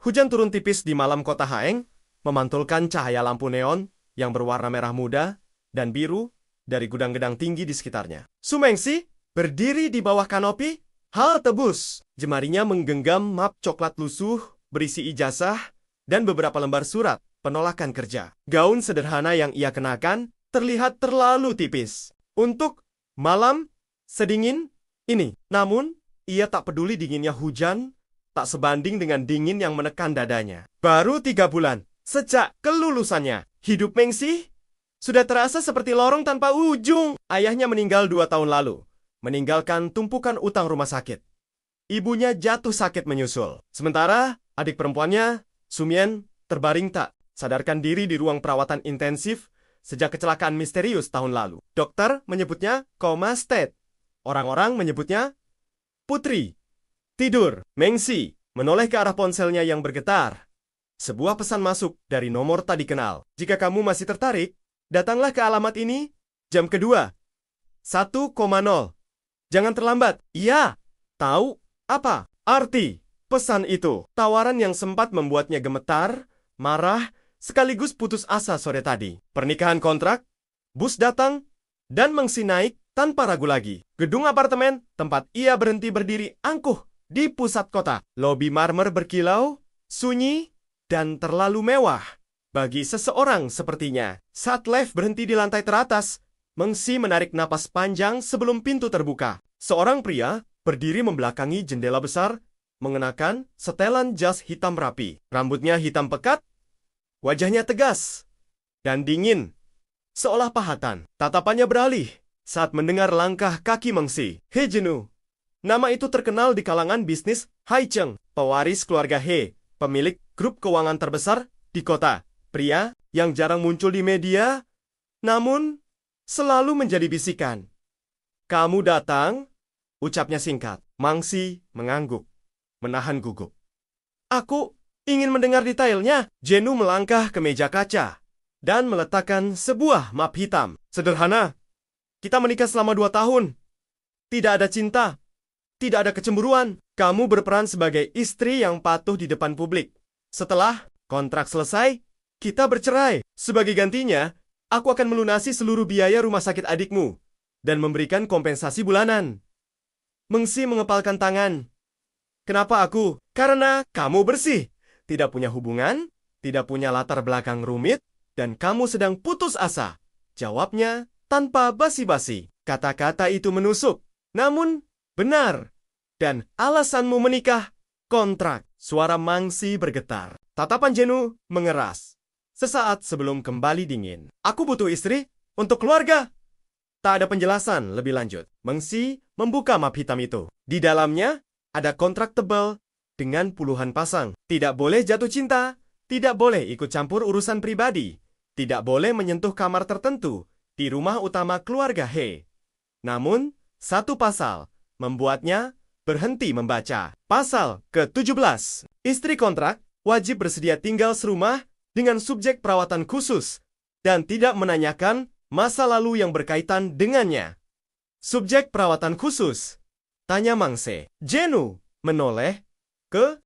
Hujan turun tipis di malam kota Haeng, memantulkan cahaya lampu neon yang berwarna merah muda dan biru dari gudang-gedang tinggi di sekitarnya. Sumengsi berdiri di bawah kanopi, halte bus. Jemarinya menggenggam map coklat lusuh berisi ijazah dan beberapa lembar surat penolakan kerja. Gaun sederhana yang ia kenakan terlihat terlalu tipis untuk malam sedingin ini. Namun, ia tak peduli dinginnya hujan, tak sebanding dengan dingin yang menekan dadanya. Baru 3 bulan sejak kelulusannya, hidup Mengsi sudah terasa seperti lorong tanpa ujung. Ayahnya meninggal 2 tahun lalu, meninggalkan tumpukan utang rumah sakit. Ibunya jatuh sakit menyusul. Sementara adik perempuannya, Sumien, terbaring tak sadarkan diri di ruang perawatan intensif sejak kecelakaan misterius tahun lalu. Dokter menyebutnya coma state. Orang-orang menyebutnya putri tidur. Mengsi menoleh ke arah ponselnya yang bergetar. Sebuah pesan masuk dari nomor tak dikenal. Jika kamu masih tertarik, datanglah ke alamat ini jam kedua. 1,0. Jangan terlambat. Iya. Tahu apa arti pesan itu? Tawaran yang sempat membuatnya gemetar, marah, sekaligus putus asa sore tadi. Pernikahan kontrak, bus datang, dan Mengsi naik tanpa ragu lagi. Gedung apartemen tempat ia berhenti berdiri angkuh di pusat kota. Lobi marmer berkilau, sunyi, dan terlalu mewah bagi seseorang sepertinya. Saat lift berhenti di lantai teratas, Mengsi menarik napas panjang sebelum pintu terbuka. Seorang pria berdiri membelakangi jendela besar, mengenakan setelan jas hitam rapi. Rambutnya hitam pekat, wajahnya tegas dan dingin, seolah pahatan. Tatapannya beralih saat mendengar langkah kaki Mengsi. He Jenu. Nama itu terkenal di kalangan bisnis Hai Cheng, pewaris keluarga He, pemilik grup keuangan terbesar di kota. Pria yang jarang muncul di media, namun selalu menjadi bisikan. Kamu datang? Ucapnya singkat. Mengsi mengangguk, menahan gugup. Aku ingin mendengar detailnya. Jenu melangkah ke meja kaca dan meletakkan sebuah map hitam. Sederhana. Kita menikah selama 2 tahun. Tidak ada cinta. Tidak ada kecemburuan. Kamu berperan sebagai istri yang patuh di depan publik. Setelah kontrak selesai, kita bercerai. Sebagai gantinya, aku akan melunasi seluruh biaya rumah sakit adikmu dan memberikan kompensasi bulanan. Mengsi mengepalkan tangan. Kenapa aku? Karena kamu bersih. Tidak punya hubungan, tidak punya latar belakang rumit, dan kamu sedang putus asa. Jawabnya tanpa basi-basi. Kata-kata itu menusuk. Namun, benar. Dan alasanmu menikah, kontrak. Suara Mengsi bergetar. Tatapan Jenu mengeras. Sesaat sebelum kembali dingin. Aku butuh istri untuk keluarga. Tak ada penjelasan lebih lanjut. Mengsi membuka map hitam itu. Di dalamnya ada kontrak tebal dengan puluhan pasang. Tidak boleh jatuh cinta, tidak boleh ikut campur urusan pribadi, tidak boleh menyentuh kamar tertentu di rumah utama keluarga He. Namun, satu pasal membuatnya berhenti membaca. Pasal ke-17. Istri kontrak wajib bersedia tinggal serumah dengan subjek perawatan khusus dan tidak menanyakan masa lalu yang berkaitan dengannya. Subjek perawatan khusus? Tanya Mangse. Jenu menoleh ke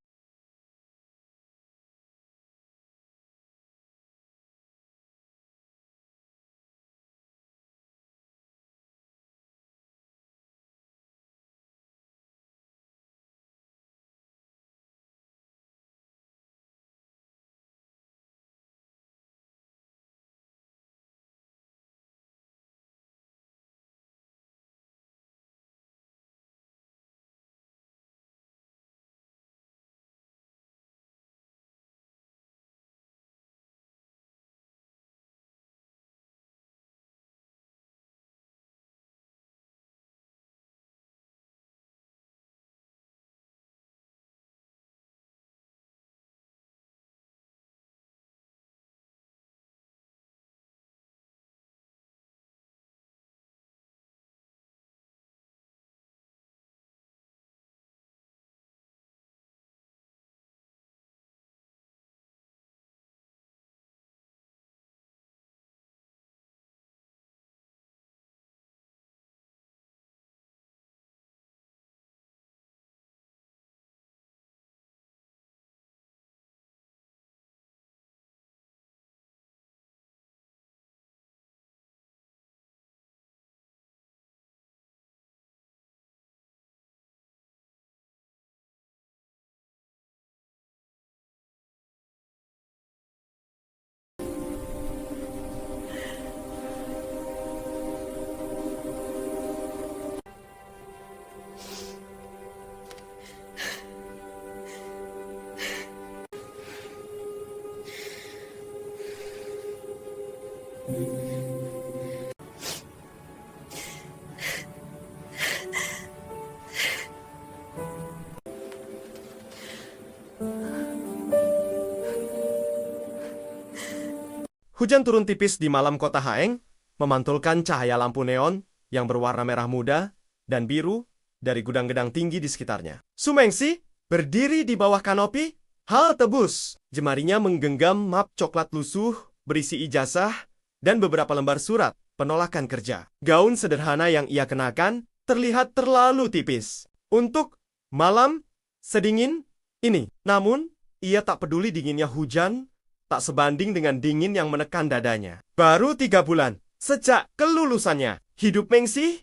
Hujan turun tipis di malam kota Haeng, memantulkan cahaya lampu neon yang berwarna merah muda dan biru dari gudang-gedang tinggi di sekitarnya. Sumengsi berdiri di bawah kanopi, halte bus. Jemarinya menggenggam map coklat lusuh berisi ijazah dan beberapa lembar surat penolakan kerja. Gaun sederhana yang ia kenakan terlihat terlalu tipis untuk malam sedingin ini. Namun, ia tak peduli dinginnya hujan, tak sebanding dengan dingin yang menekan dadanya. Baru 3 bulan sejak kelulusannya, hidup Mengsi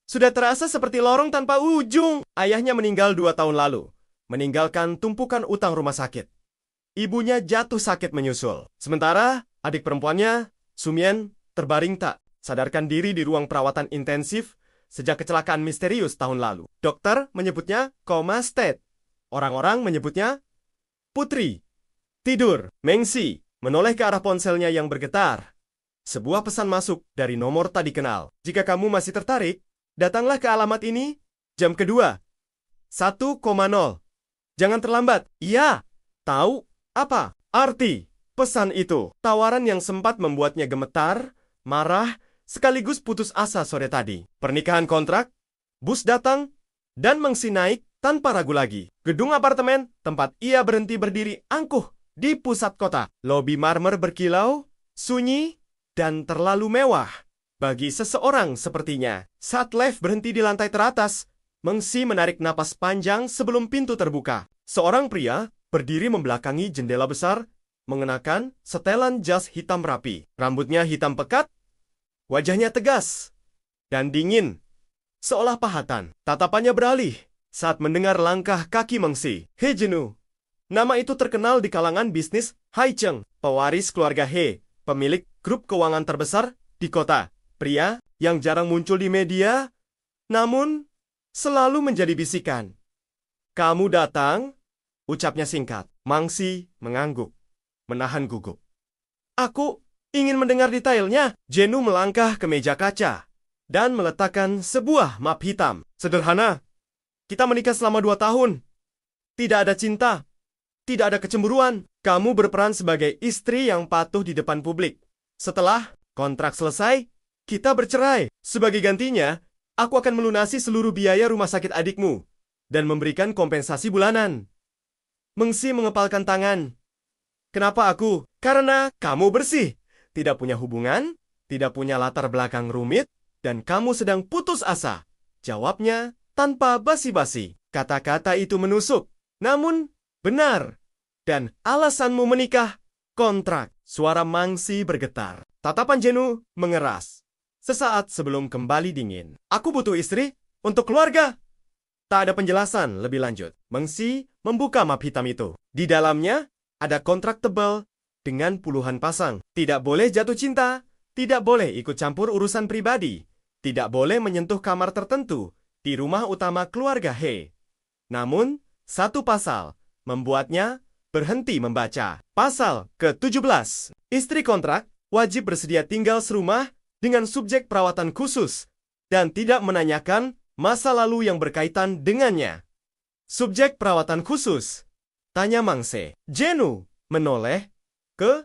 sudah terasa seperti lorong tanpa ujung. Ayahnya meninggal 2 tahun lalu, meninggalkan tumpukan utang rumah sakit. Ibunya jatuh sakit menyusul. Sementara adik perempuannya, Sumien, terbaring tak sadarkan diri di ruang perawatan intensif sejak kecelakaan misterius tahun lalu. Dokter menyebutnya coma state. Orang-orang menyebutnya putri tidur. Mengsi menoleh ke arah ponselnya yang bergetar. Sebuah pesan masuk dari nomor tak dikenal. Jika kamu masih tertarik, datanglah ke alamat ini jam kedua. 1,0. Jangan terlambat. Iya. Tahu apa arti pesan itu? Tawaran yang sempat membuatnya gemetar, marah, sekaligus putus asa sore tadi. Pernikahan kontrak, bus datang, dan Mengsi naik tanpa ragu lagi. Gedung apartemen tempat ia berhenti berdiri angkuh di pusat kota. Lobi marmer berkilau, sunyi, dan terlalu mewah bagi seseorang sepertinya. Saat lift berhenti di lantai teratas, Mengsi menarik napas panjang sebelum pintu terbuka. Seorang pria berdiri membelakangi jendela besar, mengenakan setelan jas hitam rapi. Rambutnya hitam pekat, wajahnya tegas dan dingin, seolah pahatan. Tatapannya beralih saat mendengar langkah kaki Mengsi. He Jenu. Nama itu terkenal di kalangan bisnis Hai Cheng, pewaris keluarga He, pemilik grup keuangan terbesar di kota. Pria yang jarang muncul di media, namun selalu menjadi bisikan. Kamu datang? Ucapnya singkat. Mengsi mengangguk, menahan gugup. Aku ingin mendengar detailnya. Jenu melangkah ke meja kaca dan meletakkan sebuah map hitam. Sederhana. Kita menikah selama 2 tahun. Tidak ada cinta. Tidak ada kecemburuan. Kamu berperan sebagai istri yang patuh di depan publik. Setelah kontrak selesai, kita bercerai. Sebagai gantinya, aku akan melunasi seluruh biaya rumah sakit adikmu dan memberikan kompensasi bulanan. Mengsi mengepalkan tangan. Kenapa aku? Karena kamu bersih. Tidak punya hubungan, tidak punya latar belakang rumit, dan kamu sedang putus asa. Jawabnya tanpa basi-basi. Kata-kata itu menusuk. Namun, benar. Dan alasanmu menikah, kontrak. Suara Mengsi bergetar. Tatapan Jenu mengeras. Sesaat sebelum kembali dingin. Aku butuh istri untuk keluarga. Tak ada penjelasan lebih lanjut. Mengsi membuka map hitam itu. Di dalamnya ada kontrak tebal dengan puluhan pasang. Tidak boleh jatuh cinta, tidak boleh ikut campur urusan pribadi, tidak boleh menyentuh kamar tertentu di rumah utama keluarga He. Namun, satu pasal membuatnya berhenti membaca. Pasal ke-17. Istri kontrak wajib bersedia tinggal serumah dengan subjek perawatan khusus dan tidak menanyakan masa lalu yang berkaitan dengannya. Subjek perawatan khusus? Tanya Mangse. Jenu menoleh ke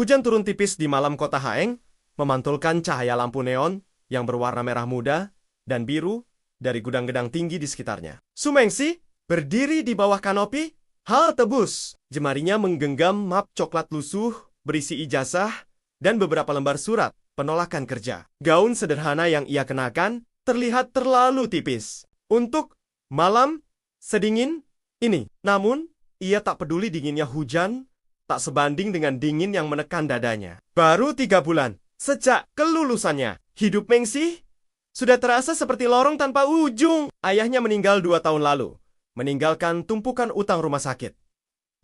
Hujan turun tipis di malam kota Haeng, memantulkan cahaya lampu neon yang berwarna merah muda dan biru dari gudang-gedang tinggi di sekitarnya. Sumengsi berdiri di bawah kanopi, halte bus. Jemarinya menggenggam map coklat lusuh berisi ijazah dan beberapa lembar surat penolakan kerja. Gaun sederhana yang ia kenakan terlihat terlalu tipis untuk malam sedingin ini. Namun, ia tak peduli dinginnya hujan, tak sebanding dengan dingin yang menekan dadanya. Baru 3 bulan sejak kelulusannya, hidup Mengsi sudah terasa seperti lorong tanpa ujung. Ayahnya meninggal 2 tahun lalu, meninggalkan tumpukan utang rumah sakit.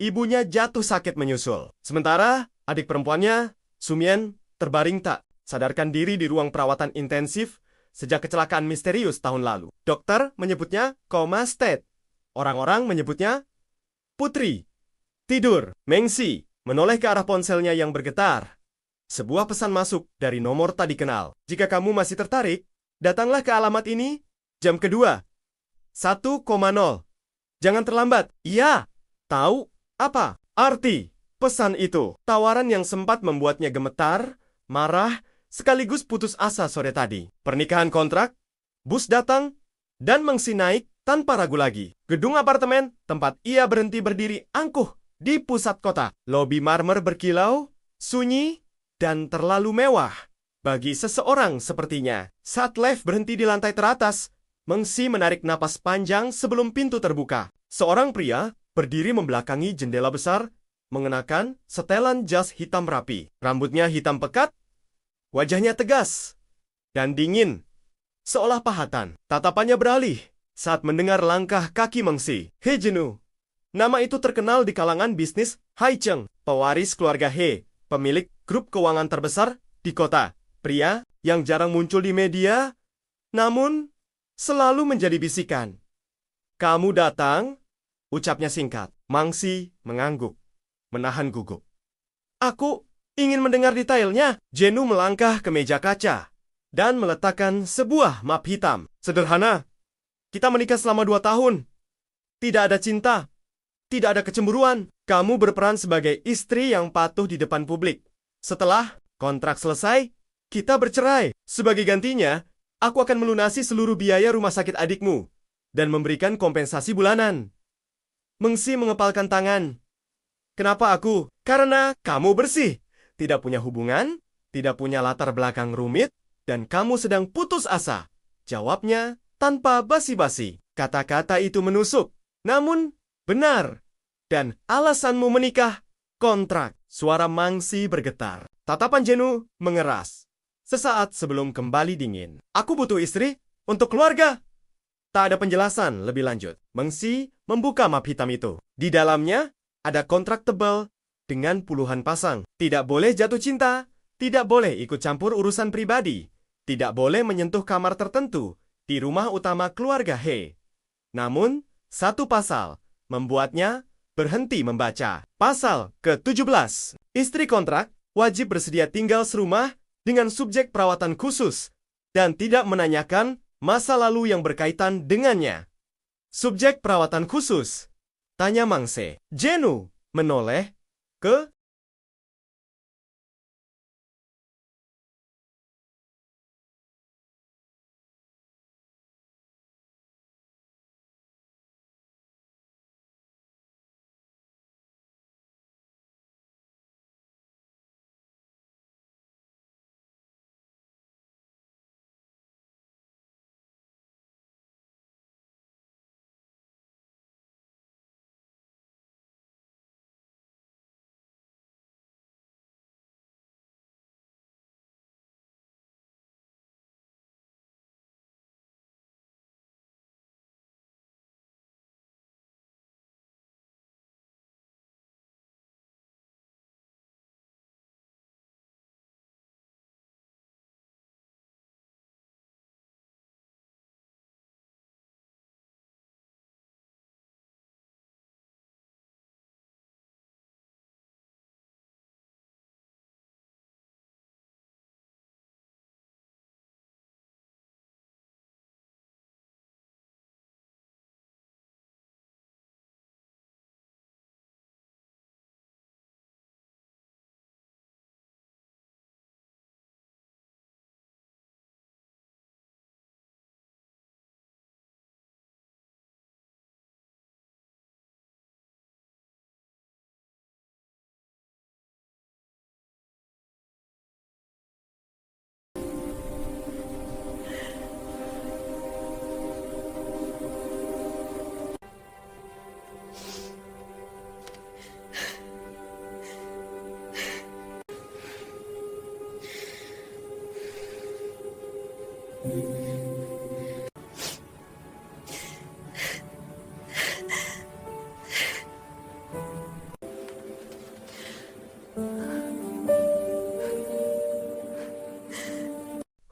Ibunya jatuh sakit menyusul. Sementara adik perempuannya, Sumien, terbaring tak sadarkan diri di ruang perawatan intensif sejak kecelakaan misterius tahun lalu. Dokter menyebutnya coma state. Orang-orang menyebutnya putri. Tidur. Mengsi menoleh ke arah ponselnya yang bergetar. Sebuah pesan masuk dari nomor tak dikenal. Jika kamu masih tertarik, datanglah ke alamat ini jam kedua. 1,0. Jangan terlambat. Iya. Tahu apa arti pesan itu? Tawaran yang sempat membuatnya gemetar, marah, sekaligus putus asa sore tadi. Pernikahan kontrak, bus datang, dan Mengsi naik tanpa ragu lagi. Gedung apartemen tempat ia berhenti berdiri angkuh di pusat kota. Lobi marmer berkilau, sunyi, dan terlalu mewah bagi seseorang sepertinya. Saat lift berhenti di lantai teratas, Mengsi menarik napas panjang sebelum pintu terbuka. Seorang pria berdiri membelakangi jendela besar, mengenakan setelan jas hitam rapi. Rambutnya hitam pekat, wajahnya tegas dan dingin, seolah pahatan. Tatapannya beralih saat mendengar langkah kaki Mengsi. He Jenu. Nama itu terkenal di kalangan bisnis Hai Cheng, pewaris keluarga He, pemilik grup keuangan terbesar di kota. Pria yang jarang muncul di media, namun selalu menjadi bisikan. Kamu datang? Ucapnya singkat. Mengsi mengangguk, menahan gugup. Aku ingin mendengar detailnya. Jenu melangkah ke meja kaca dan meletakkan sebuah map hitam. Sederhana. Kita menikah selama 2 tahun. Tidak ada cinta. Tidak ada kecemburuan. Kamu berperan sebagai istri yang patuh di depan publik. Setelah kontrak selesai, kita bercerai. Sebagai gantinya, aku akan melunasi seluruh biaya rumah sakit adikmu dan memberikan kompensasi bulanan. Mengsi mengepalkan tangan. Kenapa aku? Karena kamu bersih. Tidak punya hubungan, tidak punya latar belakang rumit, dan kamu sedang putus asa. Jawabnya tanpa basi-basi. Kata-kata itu menusuk. Namun, benar. Dan alasanmu menikah, kontrak. Suara Mengsi bergetar. Tatapan Jenu mengeras. Sesaat sebelum kembali dingin. Aku butuh istri untuk keluarga. Tak ada penjelasan lebih lanjut. Mengsi membuka map hitam itu. Di dalamnya ada kontrak tebal dengan puluhan pasang. Tidak boleh jatuh cinta, tidak boleh ikut campur urusan pribadi, tidak boleh menyentuh kamar tertentu di rumah utama keluarga He. Namun, satu pasal membuatnya berhenti membaca. Pasal ke-17. Istri kontrak wajib bersedia tinggal serumah dengan subjek perawatan khusus dan tidak menanyakan masa lalu yang berkaitan dengannya. Subjek perawatan khusus? Tanya Mangse. Jenu menoleh ke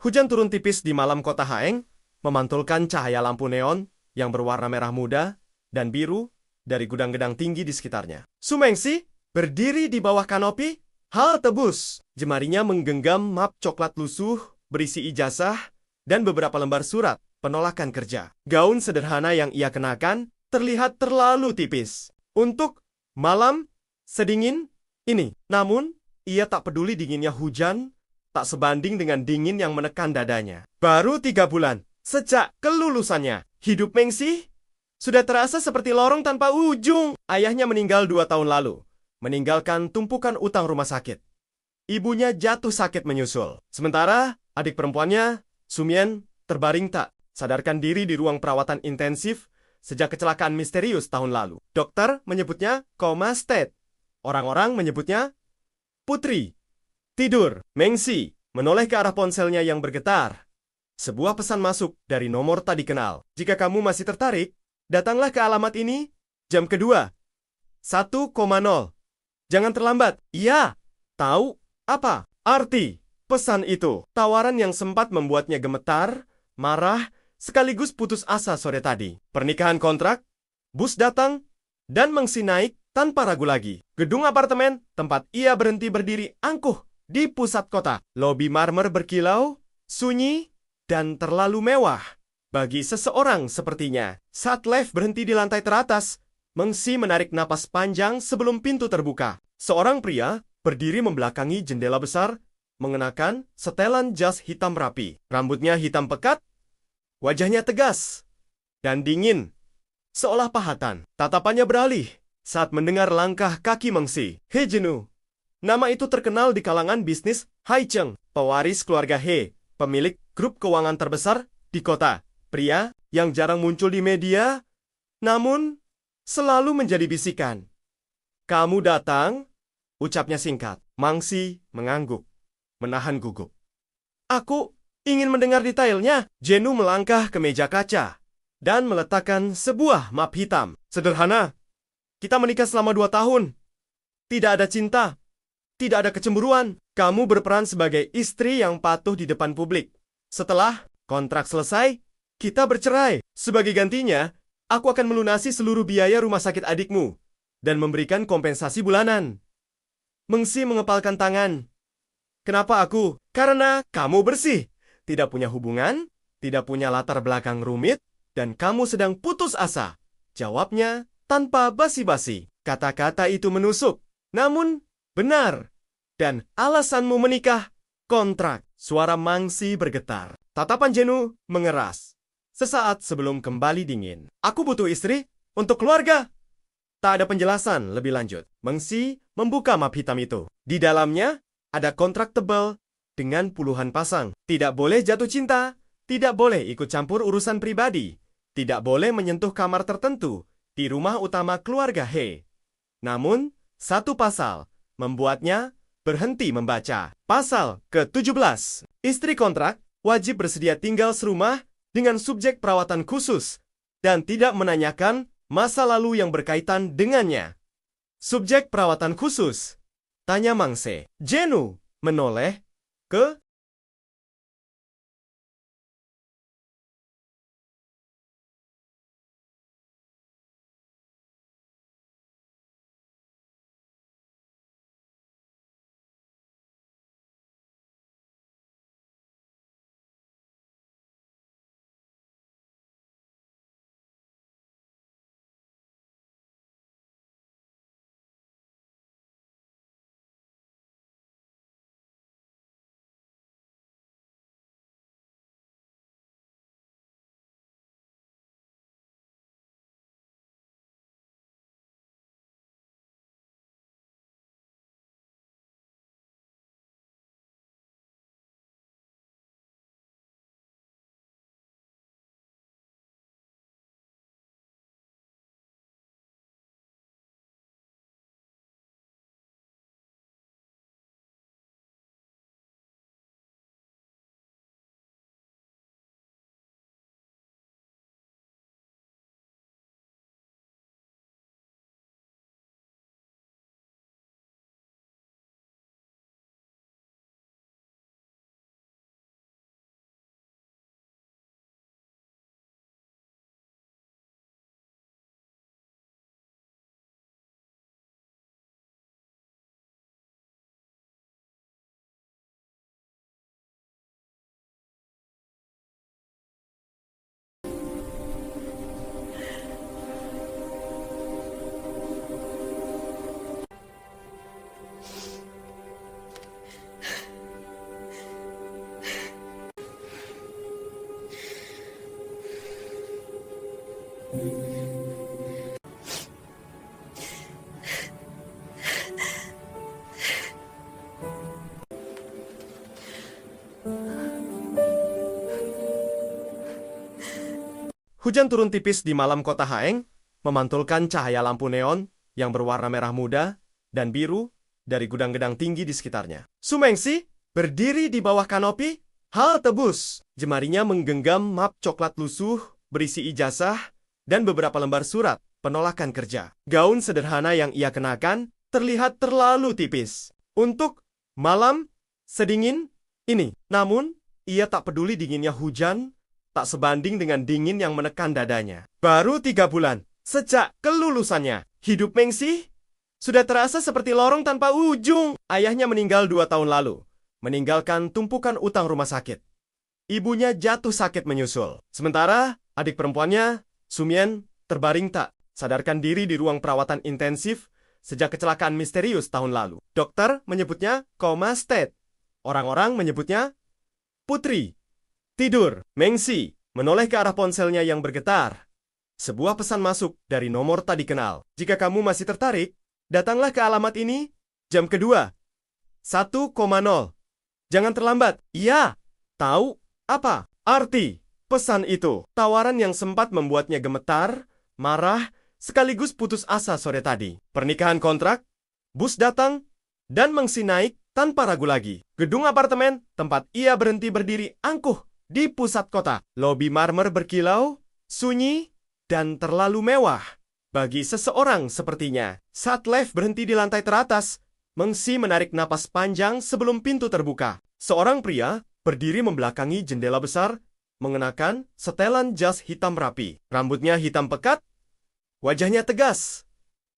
Hujan turun tipis di malam kota Haeng, memantulkan cahaya lampu neon yang berwarna merah muda dan biru dari gudang-gedang tinggi di sekitarnya. Sumengsi berdiri di bawah kanopi, halte bus. Jemarinya menggenggam map coklat lusuh berisi ijazah dan beberapa lembar surat penolakan kerja. Gaun sederhana yang ia kenakan terlihat terlalu tipis untuk malam sedingin ini. Namun, ia tak peduli dinginnya hujan, tak sebanding dengan dingin yang menekan dadanya. Baru 3 bulan sejak kelulusannya, hidup Mengsi sudah terasa seperti lorong tanpa ujung. Ayahnya meninggal 2 tahun lalu, meninggalkan tumpukan utang rumah sakit. Ibunya jatuh sakit menyusul. Sementara adik perempuannya, Sumien, terbaring tak sadarkan diri di ruang perawatan intensif sejak kecelakaan misterius tahun lalu. Dokter menyebutnya coma state. Orang-orang menyebutnya putri tidur. Mengsi menoleh ke arah ponselnya yang bergetar. Sebuah pesan masuk dari nomor tak dikenal. Jika kamu masih tertarik, datanglah ke alamat ini jam kedua. 1,0. Jangan terlambat. Iya. Tahu apa arti pesan itu? Tawaran yang sempat membuatnya gemetar, marah, sekaligus putus asa sore tadi. Pernikahan kontrak, bus datang, dan Mengsi naik tanpa ragu lagi. Gedung apartemen tempat ia berhenti berdiri angkuh di pusat kota. Lobi marmer berkilau, sunyi, dan terlalu mewah bagi seseorang sepertinya. Saat lift berhenti di lantai teratas, Mengsi menarik napas panjang sebelum pintu terbuka. Seorang pria berdiri membelakangi jendela besar, mengenakan setelan jas hitam rapi. Rambutnya hitam pekat, wajahnya tegas dan dingin, seolah pahatan. Tatapannya beralih saat mendengar langkah kaki Mengsi. He Jenu. Nama itu terkenal di kalangan bisnis Hai Cheng, pewaris keluarga He, pemilik grup keuangan terbesar di kota. Pria yang jarang muncul di media, namun selalu menjadi bisikan. Kamu datang? Ucapnya singkat. Mengsi mengangguk, menahan gugup. Aku ingin mendengar detailnya. Jenu melangkah ke meja kaca dan meletakkan sebuah map hitam. Sederhana. Kita menikah selama 2 tahun. Tidak ada cinta. Tidak ada kecemburuan. Kamu berperan sebagai istri yang patuh di depan publik. Setelah kontrak selesai, kita bercerai. Sebagai gantinya, aku akan melunasi seluruh biaya rumah sakit adikmu dan memberikan kompensasi bulanan. Mengsi mengepalkan tangan. Kenapa aku? Karena kamu bersih. Tidak punya hubungan, tidak punya latar belakang rumit, dan kamu sedang putus asa. Jawabnya tanpa basi-basi. Kata-kata itu menusuk. Namun, benar. Dan alasanmu menikah, kontrak. Suara Mengsi bergetar. Tatapan Jenu mengeras. Sesaat sebelum kembali dingin. Aku butuh istri untuk keluarga. Tak ada penjelasan lebih lanjut. Mengsi membuka map hitam itu. Di dalamnya ada kontrak tebal dengan puluhan pasang. Tidak boleh jatuh cinta, tidak boleh ikut campur urusan pribadi, tidak boleh menyentuh kamar tertentu di rumah utama keluarga He. Namun, satu pasal membuatnya berhenti membaca. Pasal ke-17. Istri kontrak wajib bersedia tinggal serumah dengan subjek perawatan khusus dan tidak menanyakan masa lalu yang berkaitan dengannya. Subjek perawatan khusus? Tanya Mangse. Jenu menoleh ke Hujan turun tipis di malam kota Haeng, memantulkan cahaya lampu neon yang berwarna merah muda dan biru dari gudang-gedang tinggi di sekitarnya. Sumengsi berdiri di bawah kanopi, halte bus. Jemarinya menggenggam map coklat lusuh berisi ijazah dan beberapa lembar surat penolakan kerja. Gaun sederhana yang ia kenakan terlihat terlalu tipis untuk malam sedingin ini. Namun, ia tak peduli dinginnya hujan, tak sebanding dengan dingin yang menekan dadanya. Baru 3 bulan sejak kelulusannya, hidup Mengsi sudah terasa seperti lorong tanpa ujung. Ayahnya meninggal 2 tahun lalu, meninggalkan tumpukan utang rumah sakit. Ibunya jatuh sakit menyusul. Sementara adik perempuannya, Sumien, terbaring tak sadarkan diri di ruang perawatan intensif sejak kecelakaan misterius tahun lalu. Dokter menyebutnya coma state. Orang-orang menyebutnya putri tidur. Mengsi menoleh ke arah ponselnya yang bergetar. Sebuah pesan masuk dari nomor tak dikenal. Jika kamu masih tertarik, datanglah ke alamat ini jam kedua. 1,0. Jangan terlambat. Iya. Tahu apa arti pesan itu? Tawaran yang sempat membuatnya gemetar, marah, sekaligus putus asa sore tadi. Pernikahan kontrak, bus datang, dan Mengsi naik tanpa ragu lagi. Gedung apartemen tempat ia berhenti berdiri angkuh di pusat kota. Lobi marmer berkilau, sunyi, dan terlalu mewah bagi seseorang sepertinya. Saat lift berhenti di lantai teratas, Mengsi menarik napas panjang sebelum pintu terbuka. Seorang pria berdiri membelakangi jendela besar, mengenakan setelan jas hitam rapi. Rambutnya hitam pekat, wajahnya tegas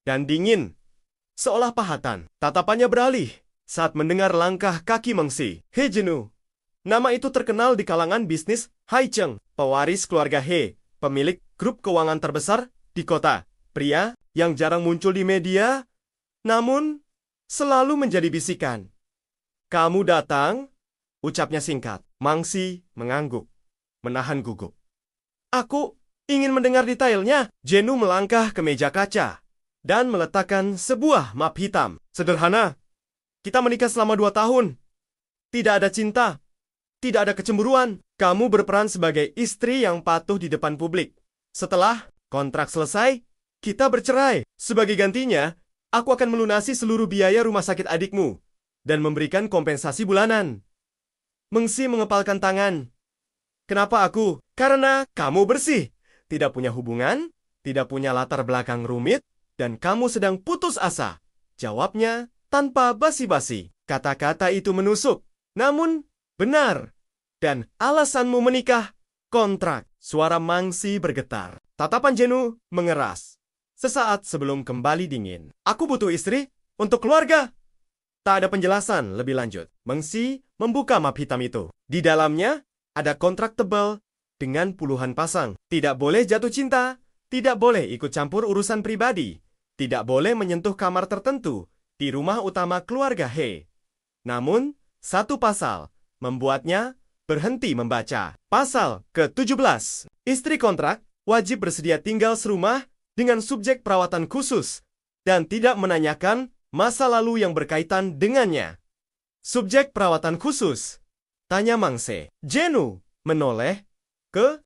dan dingin, seolah pahatan. Tatapannya beralih saat mendengar langkah kaki Mengsi. He Jenu. Nama itu terkenal di kalangan bisnis Haicheng, pewaris keluarga He, pemilik grup keuangan terbesar di kota. Pria yang jarang muncul di media, namun selalu menjadi bisikan. Kamu datang? Ucapnya singkat. Mengsi mengangguk, menahan gugup. Aku ingin mendengar detailnya. Jenu melangkah ke meja kaca dan meletakkan sebuah map hitam. Sederhana. Kita menikah selama 2 tahun. Tidak ada cinta. Tidak ada kecemburuan. Kamu berperan sebagai istri yang patuh di depan publik. Setelah kontrak selesai, kita bercerai. Sebagai gantinya, aku akan melunasi seluruh biaya rumah sakit adikmu dan memberikan kompensasi bulanan. Mengsi mengepalkan tangan. Kenapa aku? Karena kamu bersih. Tidak punya hubungan, tidak punya latar belakang rumit, dan kamu sedang putus asa. Jawabnya tanpa basi-basi. Kata-kata itu menusuk. Namun, benar. Dan alasanmu menikah, kontrak. Suara Mengsi bergetar. Tatapan Jenu mengeras. Sesaat sebelum kembali dingin. Aku butuh istri untuk keluarga. Tak ada penjelasan lebih lanjut. Mengsi membuka map hitam itu. Di dalamnya ada kontrak tebal dengan puluhan pasang. Tidak boleh jatuh cinta. Tidak boleh ikut campur urusan pribadi. Tidak boleh menyentuh kamar tertentu di rumah utama keluarga He. Namun, satu pasal membuatnya berhenti membaca. Pasal ke-17. Istri kontrak wajib bersedia tinggal serumah dengan subjek perawatan khusus dan tidak menanyakan masa lalu yang berkaitan dengannya. Subjek perawatan khusus? Tanya Mangse. Jenu menoleh ke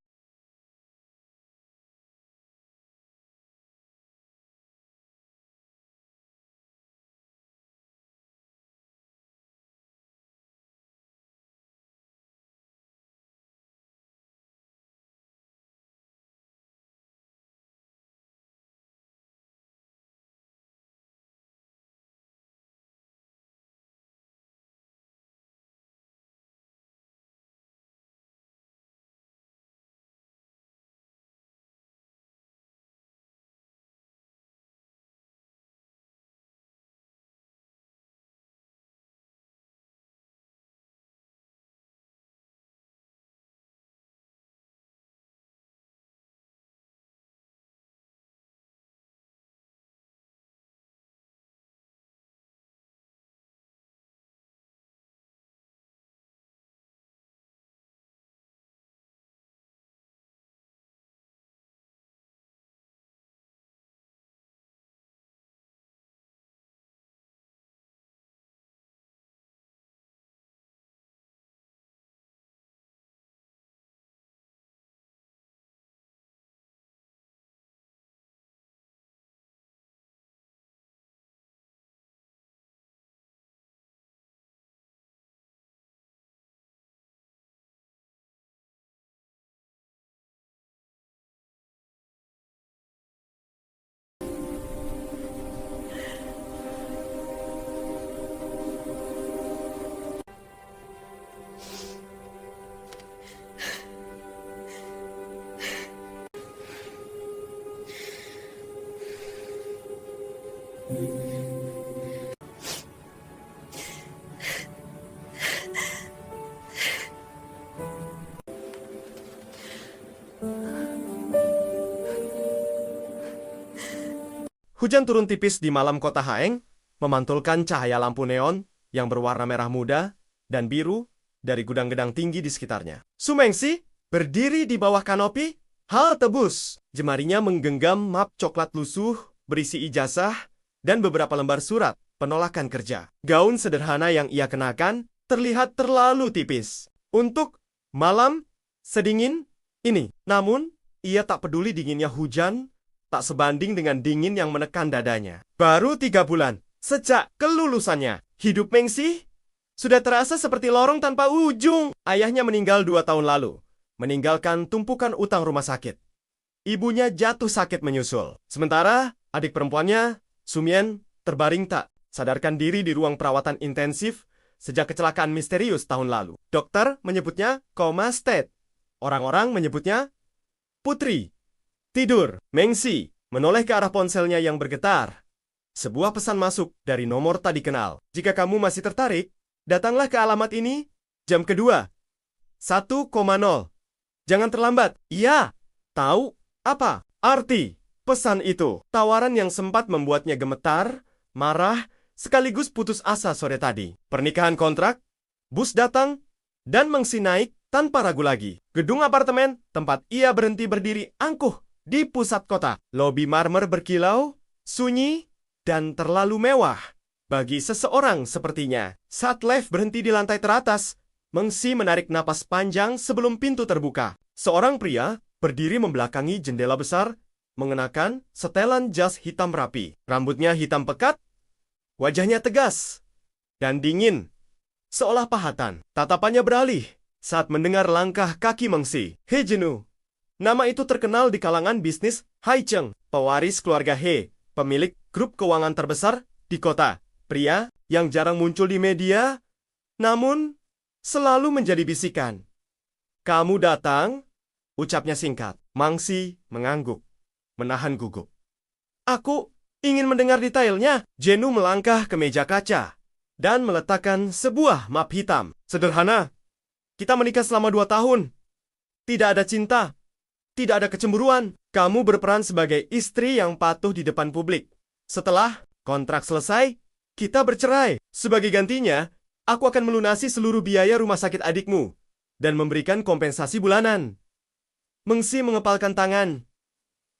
Hujan turun tipis di malam kota Haeng, memantulkan cahaya lampu neon yang berwarna merah muda dan biru dari gudang-gedang tinggi di sekitarnya. Su Mengsi berdiri di bawah kanopi, hal tebus. Jemarinya menggenggam map coklat lusuh berisi ijazah dan beberapa lembar surat penolakan kerja. Gaun sederhana yang ia kenakan terlihat terlalu tipis untuk malam sedingin ini. Namun, ia tak peduli dinginnya hujan, tak sebanding dengan dingin yang menekan dadanya. Baru 3 bulan sejak kelulusannya, hidup Mengsi sudah terasa seperti lorong tanpa ujung. Ayahnya meninggal 2 tahun lalu, meninggalkan tumpukan utang rumah sakit. Ibunya jatuh sakit menyusul. Sementara adik perempuannya, Sumien, terbaring tak sadarkan diri di ruang perawatan intensif sejak kecelakaan misterius tahun lalu. Dokter menyebutnya koma state. Orang-orang menyebutnya putri tidur. Mengsi menoleh ke arah ponselnya yang bergetar. Sebuah pesan masuk dari nomor tak dikenal. Jika kamu masih tertarik, datanglah ke alamat ini jam kedua. 1,0. Jangan terlambat. Iya. Tahu apa arti pesan itu? Tawaran yang sempat membuatnya gemetar, marah, sekaligus putus asa sore tadi. Pernikahan kontrak, bus datang, dan Mengsi naik tanpa ragu lagi. Gedung apartemen tempat ia berhenti berdiri angkuh di pusat kota. Lobi marmer berkilau, sunyi, dan terlalu mewah bagi seseorang sepertinya. Saat lift berhenti di lantai teratas, Mengsi menarik napas panjang sebelum pintu terbuka. Seorang pria berdiri membelakangi jendela besar, mengenakan setelan jas hitam rapi. Rambutnya hitam pekat, wajahnya tegas dan dingin, seolah pahatan. Tatapannya beralih saat mendengar langkah kaki Mengsi. He Jenu. Nama itu terkenal di kalangan bisnis Haicheng, pewaris keluarga He, pemilik grup keuangan terbesar di kota. Pria yang jarang muncul di media, namun selalu menjadi bisikan. Kamu datang? Ucapnya singkat. Mengsi mengangguk, menahan gugup. Aku ingin mendengar detailnya. Jenu melangkah ke meja kaca dan meletakkan sebuah map hitam. Sederhana. Kita menikah selama 2 tahun. Tidak ada cinta. Tidak ada kecemburuan. Kamu berperan sebagai istri yang patuh di depan publik. Setelah kontrak selesai, kita bercerai. Sebagai gantinya, aku akan melunasi seluruh biaya rumah sakit adikmu dan memberikan kompensasi bulanan. Mengsi mengepalkan tangan.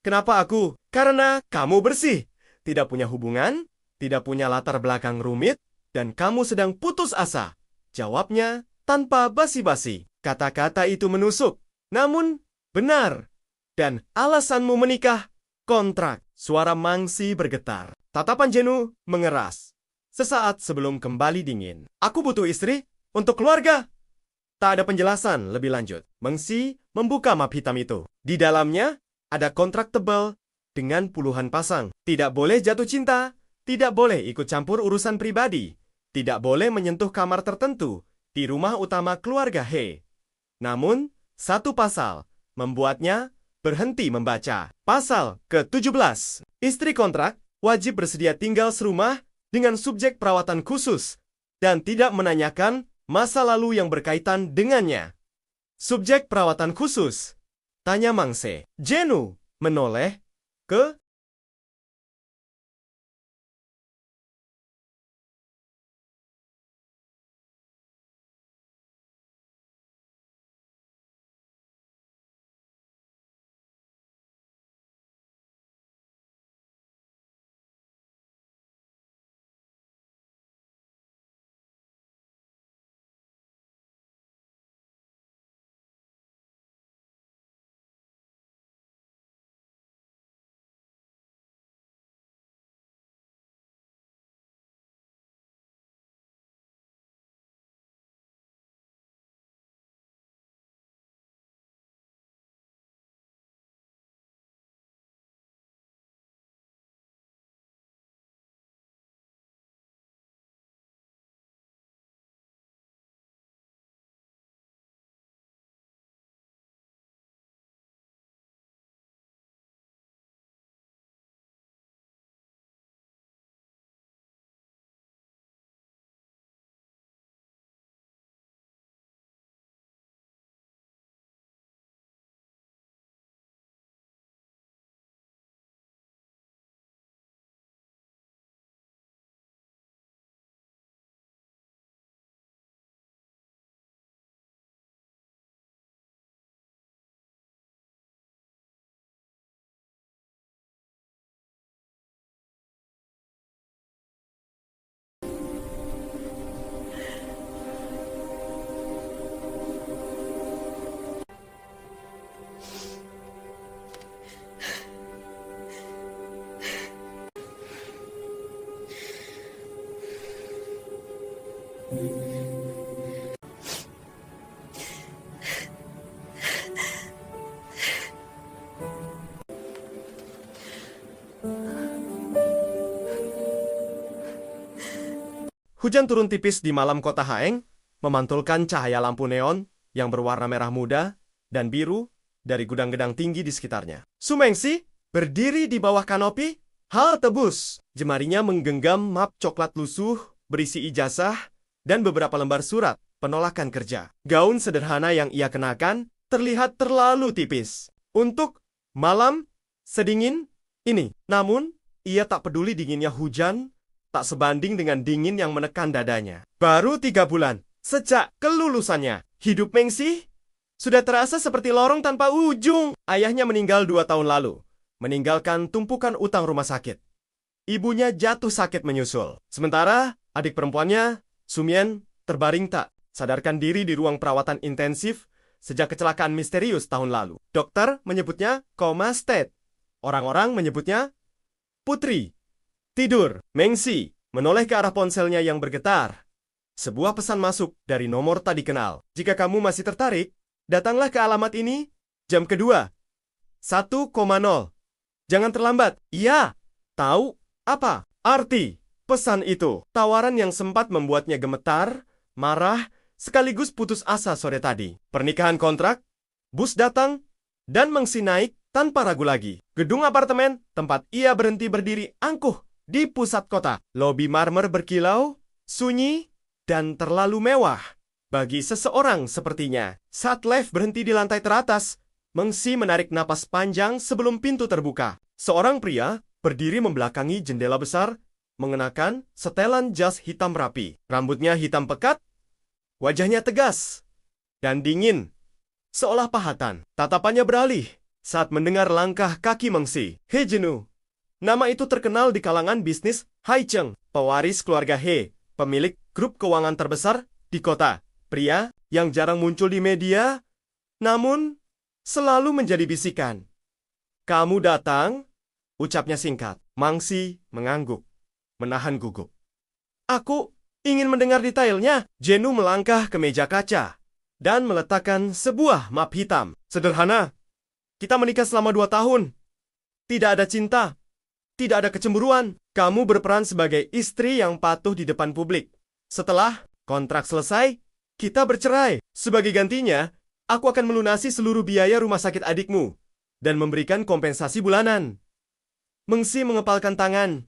Kenapa aku? Karena kamu bersih. Tidak punya hubungan, tidak punya latar belakang rumit, dan kamu sedang putus asa. Jawabnya tanpa basi-basi. Kata-kata itu menusuk. Namun, benar. Dan alasanmu menikah, kontrak. Suara Mengsi bergetar. Tatapan Jenu mengeras. Sesaat sebelum kembali dingin. Aku butuh istri untuk keluarga. Tak ada penjelasan lebih lanjut. Mengsi membuka map hitam itu. Di dalamnya ada kontrak tebal dengan puluhan pasang. Tidak boleh jatuh cinta, tidak boleh ikut campur urusan pribadi, tidak boleh menyentuh kamar tertentu di rumah utama keluarga He. Namun, satu pasal membuatnya berhenti membaca. Pasal ke-17. Istri kontrak wajib bersedia tinggal serumah dengan subjek perawatan khusus dan tidak menanyakan masa lalu yang berkaitan dengannya. Subjek perawatan khusus? Tanya Mangse. Jenu menoleh ke Hujan turun tipis di malam kota Haeng, memantulkan cahaya lampu neon yang berwarna merah muda dan biru dari gudang-gedang tinggi di sekitarnya. Su Mengsi berdiri di bawah kanopi, hal tebus. Jemarinya menggenggam map coklat lusuh berisi ijazah dan beberapa lembar surat penolakan kerja. Gaun sederhana yang ia kenakan terlihat terlalu tipis untuk malam sedingin ini. Namun, ia tak peduli dinginnya hujan, tak sebanding dengan dingin yang menekan dadanya. Baru 3 bulan sejak kelulusannya, hidup Mengsi sudah terasa seperti lorong tanpa ujung. Ayahnya meninggal 2 tahun lalu, meninggalkan tumpukan utang rumah sakit. Ibunya jatuh sakit menyusul. Sementara adik perempuannya, Sumien, terbaring tak sadarkan diri di ruang perawatan intensif sejak kecelakaan misterius tahun lalu. Dokter menyebutnya koma state. Orang-orang menyebutnya putri tidur. Mengsi menoleh ke arah ponselnya yang bergetar. Sebuah pesan masuk dari nomor tak dikenal. Jika kamu masih tertarik, datanglah ke alamat ini jam kedua. 1,0. Jangan terlambat. Iya. Tahu apa arti pesan itu? Tawaran yang sempat membuatnya gemetar, marah, sekaligus putus asa sore tadi. Pernikahan kontrak, bus datang, dan Mengsi naik tanpa ragu lagi. Gedung apartemen tempat ia berhenti berdiri angkuh di pusat kota. Lobi marmer berkilau, sunyi, dan terlalu mewah bagi seseorang sepertinya. Saat lift berhenti di lantai teratas, Mengsi menarik napas panjang sebelum pintu terbuka. Seorang pria berdiri membelakangi jendela besar, mengenakan setelan jas hitam rapi. Rambutnya hitam pekat, wajahnya tegas dan dingin, seolah pahatan. Tatapannya beralih saat mendengar langkah kaki Mengsi. He Jenu. Nama itu terkenal di kalangan bisnis Haicheng, pewaris keluarga He, pemilik grup keuangan terbesar di kota. Pria yang jarang muncul di media, namun selalu menjadi bisikan. Kamu datang? Ucapnya singkat. Mengsi mengangguk, menahan gugup. Aku ingin mendengar detailnya. Jenu melangkah ke meja kaca dan meletakkan sebuah map hitam. Sederhana. Kita menikah selama 2 tahun. Tidak ada cinta. Tidak ada kecemburuan. Kamu berperan sebagai istri yang patuh di depan publik. Setelah kontrak selesai, kita bercerai. Sebagai gantinya, aku akan melunasi seluruh biaya rumah sakit adikmu dan memberikan kompensasi bulanan. Mengsi mengepalkan tangan.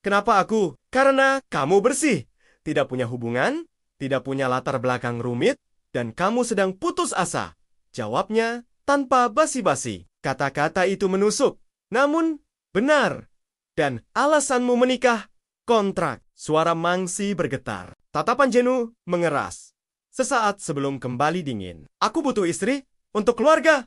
Kenapa aku? Karena kamu bersih. Tidak punya hubungan, tidak punya latar belakang rumit, dan kamu sedang putus asa. Jawabnya tanpa basi-basi. Kata-kata itu menusuk. Namun, benar. Dan alasanmu menikah, kontrak. Suara Mengsi bergetar. Tatapan Jenu mengeras. Sesaat sebelum kembali dingin. Aku butuh istri untuk keluarga.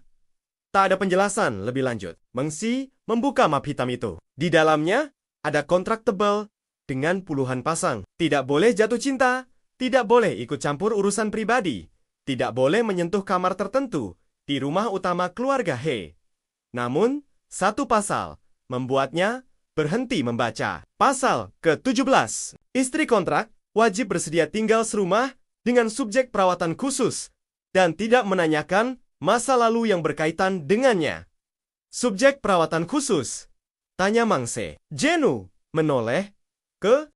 Tak ada penjelasan lebih lanjut. Mengsi membuka map hitam itu. Di dalamnya ada kontrak tebal dengan puluhan pasang. Tidak boleh jatuh cinta, tidak boleh ikut campur urusan pribadi, tidak boleh menyentuh kamar tertentu di rumah utama keluarga He. Namun, satu pasal membuatnya berhenti membaca. Pasal ke-17. Istri kontrak wajib bersedia tinggal serumah dengan subjek perawatan khusus dan tidak menanyakan masa lalu yang berkaitan dengannya. Subjek perawatan khusus? Tanya Mangse. Jenu menoleh ke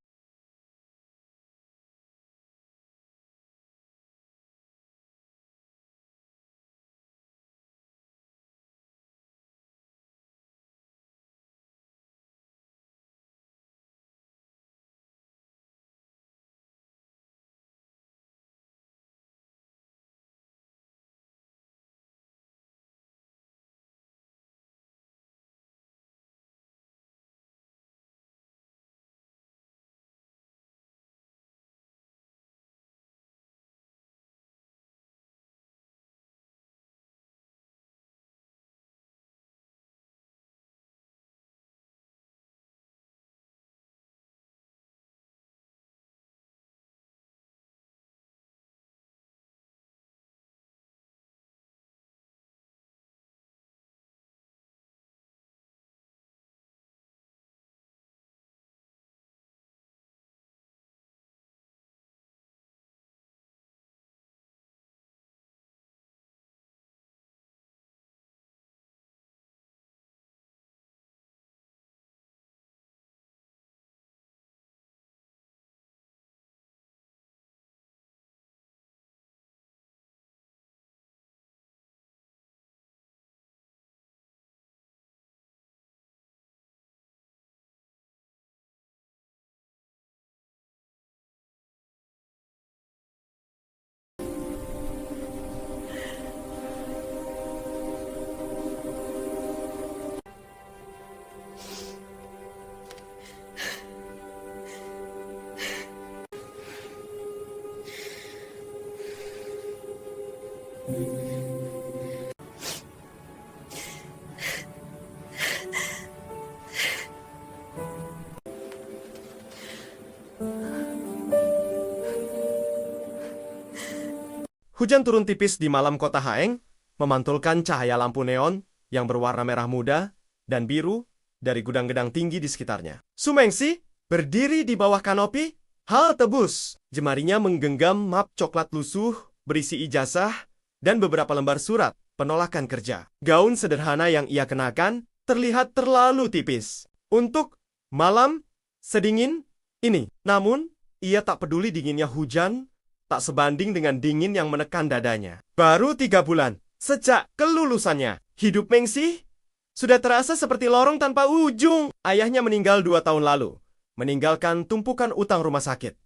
Hujan turun tipis di malam kota Haeng, memantulkan cahaya lampu neon yang berwarna merah muda dan biru dari gudang-gedang tinggi di sekitarnya. Su Mengsi berdiri di bawah kanopi, hal tebus. Jemarinya menggenggam map coklat lusuh berisi ijazah dan beberapa lembar surat penolakan kerja. Gaun sederhana yang ia kenakan terlihat terlalu tipis untuk malam sedingin ini. Namun, ia tak peduli dinginnya hujan, tak sebanding dengan dingin yang menekan dadanya. Baru 3 bulan sejak kelulusannya, hidup Mengsi sudah terasa seperti lorong tanpa ujung. Ayahnya meninggal 2 tahun lalu, meninggalkan tumpukan utang rumah sakit.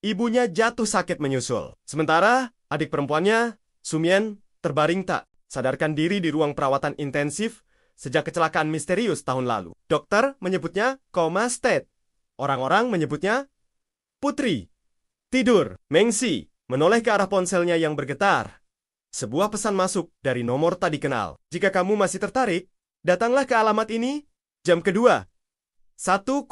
Ibunya jatuh sakit menyusul. Sementara adik perempuannya, Sumien, terbaring tak sadarkan diri di ruang perawatan intensif sejak kecelakaan misterius tahun lalu. Dokter menyebutnya koma state. Orang-orang menyebutnya putri tidur. Mengsi menoleh ke arah ponselnya yang bergetar. Sebuah pesan masuk dari nomor tak dikenal. Jika kamu masih tertarik, datanglah ke alamat ini jam kedua. 1,0.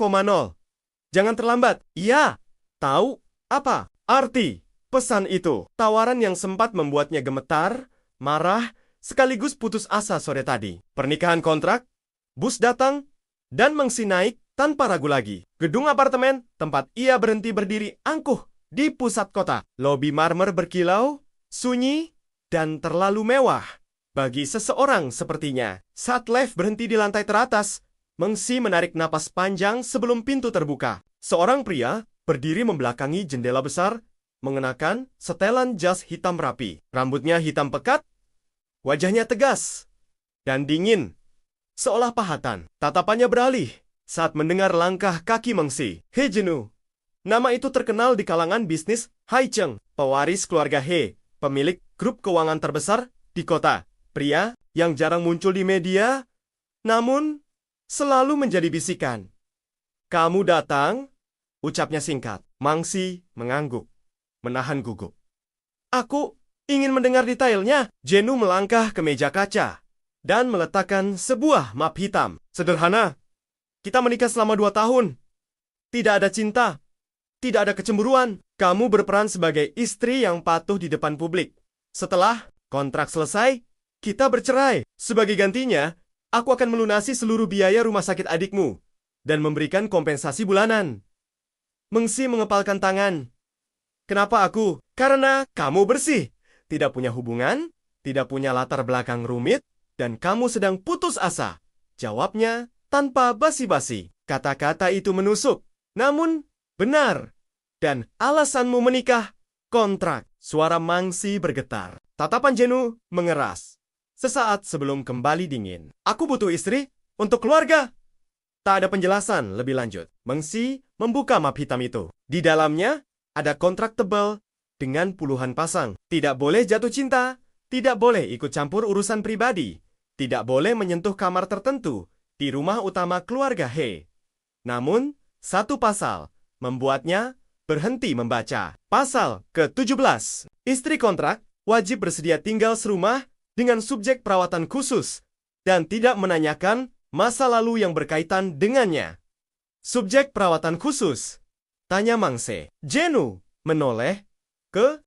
Jangan terlambat. Iya. Tahu apa arti pesan itu? Tawaran yang sempat membuatnya gemetar, marah, sekaligus putus asa sore tadi. Pernikahan kontrak, bus datang, dan Mengsi naik tanpa ragu lagi. Gedung apartemen tempat ia berhenti berdiri angkuh di pusat kota. Lobi marmer berkilau, sunyi, dan terlalu mewah bagi seseorang sepertinya. Saat lift berhenti di lantai teratas, Mengsi menarik napas panjang sebelum pintu terbuka. Seorang pria berdiri membelakangi jendela besar, mengenakan setelan jas hitam rapi. Rambutnya hitam pekat, wajahnya tegas dan dingin, seolah pahatan. Tatapannya beralih saat mendengar langkah kaki Mengsi. He Jenu. Nama itu terkenal di kalangan bisnis Hai Cheng, pewaris keluarga He, pemilik grup keuangan terbesar di kota. Pria yang jarang muncul di media, namun selalu menjadi bisikan. Kamu datang? Ucapnya singkat. Mengsi mengangguk, menahan gugup. Aku ingin mendengar detailnya. Jenu melangkah ke meja kaca dan meletakkan sebuah map hitam. Sederhana. Kita menikah selama 2 tahun. Tidak ada cinta. Tidak ada kecemburuan. Kamu berperan sebagai istri yang patuh di depan publik. Setelah kontrak selesai, kita bercerai. Sebagai gantinya, aku akan melunasi seluruh biaya rumah sakit adikmu dan memberikan kompensasi bulanan. Mengsi mengepalkan tangan. Kenapa aku? Karena kamu bersih. Tidak punya hubungan, tidak punya latar belakang rumit, dan kamu sedang putus asa. Jawabnya tanpa basi-basi. Kata-kata itu menusuk. Namun, benar. Dan alasanmu menikah, kontrak. Suara Mengsi bergetar. Tatapan Jenu mengeras. Sesaat sebelum kembali dingin. Aku butuh istri untuk keluarga. Tak ada penjelasan lebih lanjut. Mengsi membuka map hitam itu. Di dalamnya ada kontrak tebal dengan puluhan pasang. Tidak boleh jatuh cinta, tidak boleh ikut campur urusan pribadi, tidak boleh menyentuh kamar tertentu di rumah utama keluarga He. Namun, satu pasal membuatnya berhenti membaca. Pasal ke-17. Istri kontrak wajib bersedia tinggal serumah dengan subjek perawatan khusus dan tidak menanyakan masa lalu yang berkaitan dengannya. Subjek perawatan khusus? Tanya Mangse. Jenu menoleh ke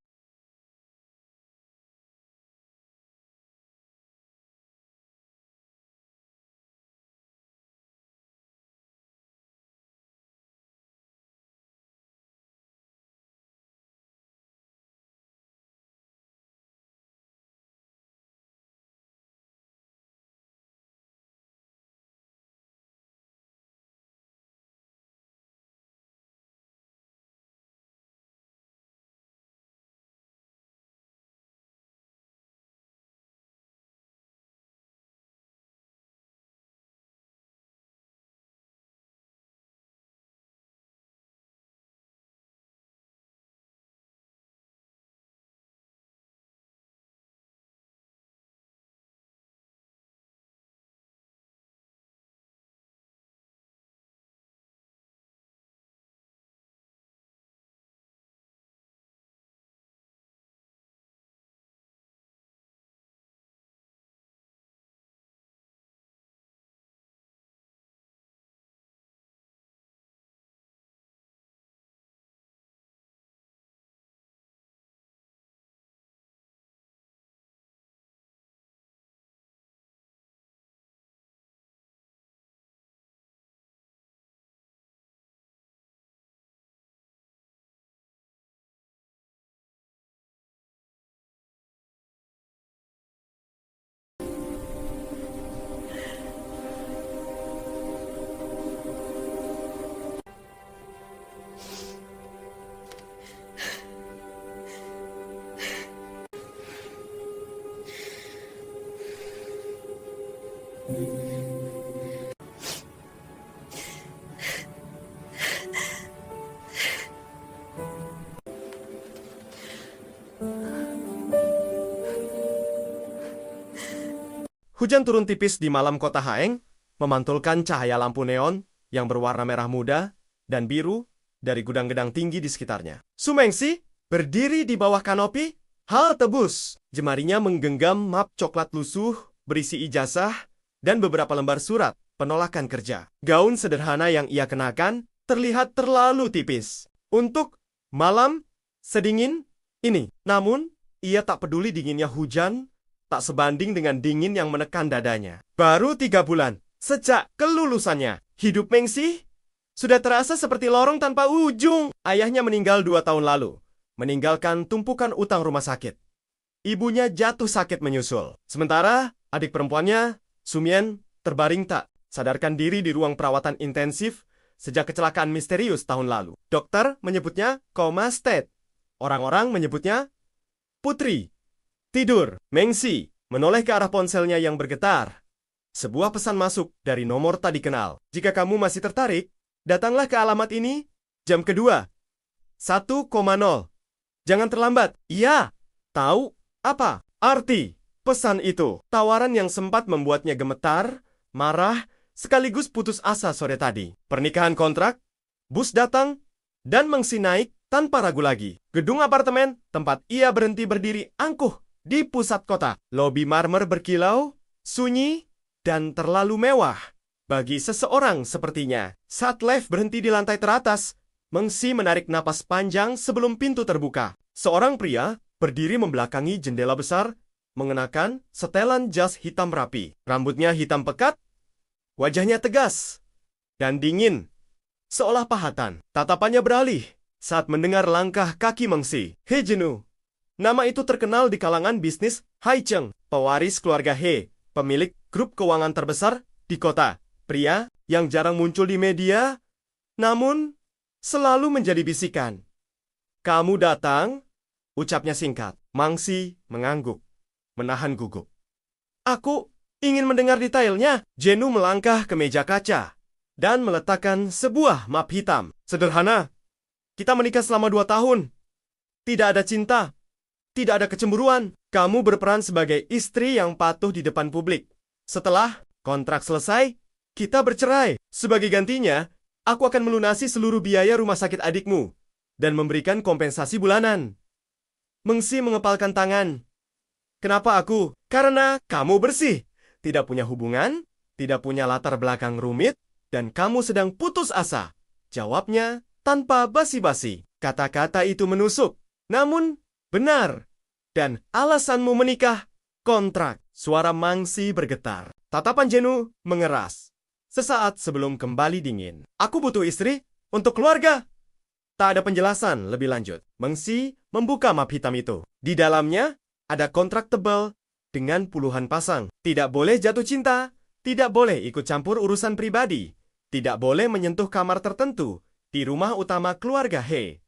Hujan turun tipis di malam kota Haeng, memantulkan cahaya lampu neon yang berwarna merah muda dan biru dari gudang-gedang tinggi di sekitarnya. Sumengsi berdiri di bawah kanopi, hal tebus. Jemarinya menggenggam map coklat lusuh berisi ijazah dan beberapa lembar surat penolakan kerja. Gaun sederhana yang ia kenakan terlihat terlalu tipis untuk malam sedingin ini. Namun, ia tak peduli dinginnya hujan tak sebanding dengan dingin yang menekan dadanya. Baru 3 bulan sejak kelulusannya, hidup Mengsi sudah terasa seperti lorong tanpa ujung. Ayahnya meninggal 2 tahun lalu, meninggalkan tumpukan utang rumah sakit. Ibunya jatuh sakit menyusul. Sementara adik perempuannya, Sumien, terbaring tak sadarkan diri di ruang perawatan intensif sejak kecelakaan misterius tahun lalu. Dokter menyebutnya koma state. Orang-orang menyebutnya putri tidur. Mengsi menoleh ke arah ponselnya yang bergetar. Sebuah pesan masuk dari nomor tak dikenal. Jika kamu masih tertarik, datanglah ke alamat ini jam kedua. 1,0. Jangan terlambat. Iya. Tahu apa arti pesan itu? Tawaran yang sempat membuatnya gemetar, marah, sekaligus putus asa sore tadi. Pernikahan kontrak, bus datang, dan Mengsi naik tanpa ragu lagi. Gedung apartemen tempat ia berhenti berdiri angkuh di pusat kota. Lobi marmer berkilau, sunyi, dan terlalu mewah bagi seseorang sepertinya. Saat lift berhenti di lantai teratas, Mengsi menarik napas panjang sebelum pintu terbuka. Seorang pria berdiri membelakangi jendela besar, mengenakan setelan jas hitam rapi. Rambutnya hitam pekat, wajahnya tegas dan dingin, seolah pahatan. Tatapannya beralih saat mendengar langkah kaki Mengsi. He Jenu. Nama itu terkenal di kalangan bisnis Haicheng, pewaris keluarga He, pemilik grup keuangan terbesar di kota. Pria yang jarang muncul di media, namun selalu menjadi bisikan. Kamu datang? Ucapnya singkat. Mangsi mengangguk, menahan gugup. Aku ingin mendengar detailnya. Jenu melangkah ke meja kaca dan meletakkan sebuah map hitam. Sederhana. Kita menikah selama 2 tahun. Tidak ada cinta. Tidak ada kecemburuan. Kamu berperan sebagai istri yang patuh di depan publik. Setelah kontrak selesai, kita bercerai. Sebagai gantinya, aku akan melunasi seluruh biaya rumah sakit adikmu dan memberikan kompensasi bulanan. Mengsi mengepalkan tangan. Kenapa aku? Karena kamu bersih. Tidak punya hubungan, tidak punya latar belakang rumit, dan kamu sedang putus asa. Jawabnya tanpa basi-basi. Kata-kata itu menusuk. Namun, benar. Dan alasanmu menikah, kontrak. Suara Mangsi bergetar. Tatapan Jenu mengeras. Sesaat sebelum kembali dingin. Aku butuh istri untuk keluarga. Tak ada penjelasan lebih lanjut. Mengsi membuka map hitam itu. Di dalamnya ada kontrak tebal dengan puluhan pasang. Tidak boleh jatuh cinta, tidak boleh ikut campur urusan pribadi, tidak boleh menyentuh kamar tertentu di rumah utama keluarga He.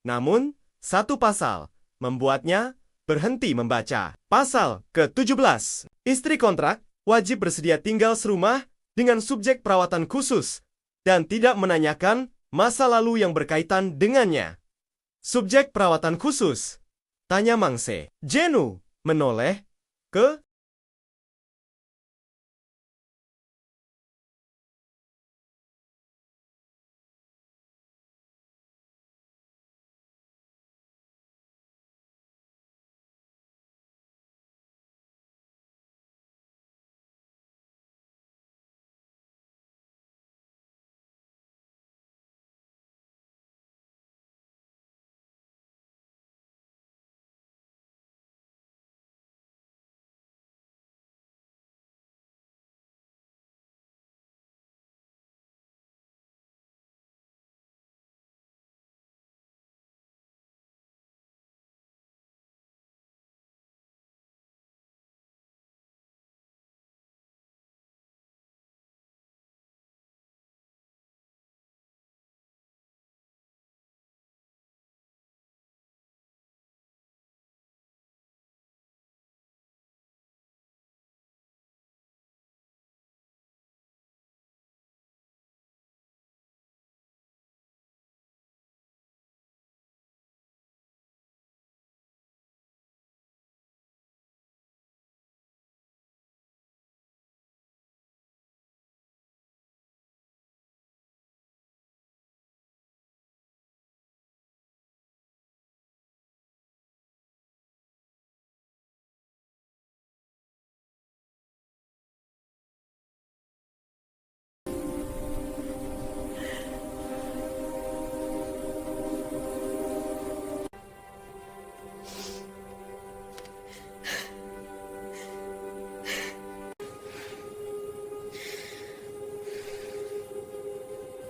Namun, satu pasal membuatnya berhenti membaca. Pasal ke-17. Istri kontrak wajib bersedia tinggal serumah dengan subjek perawatan khusus dan tidak menanyakan masa lalu yang berkaitan dengannya. Subjek perawatan khusus? Tanya Mangse. Jenu menoleh ke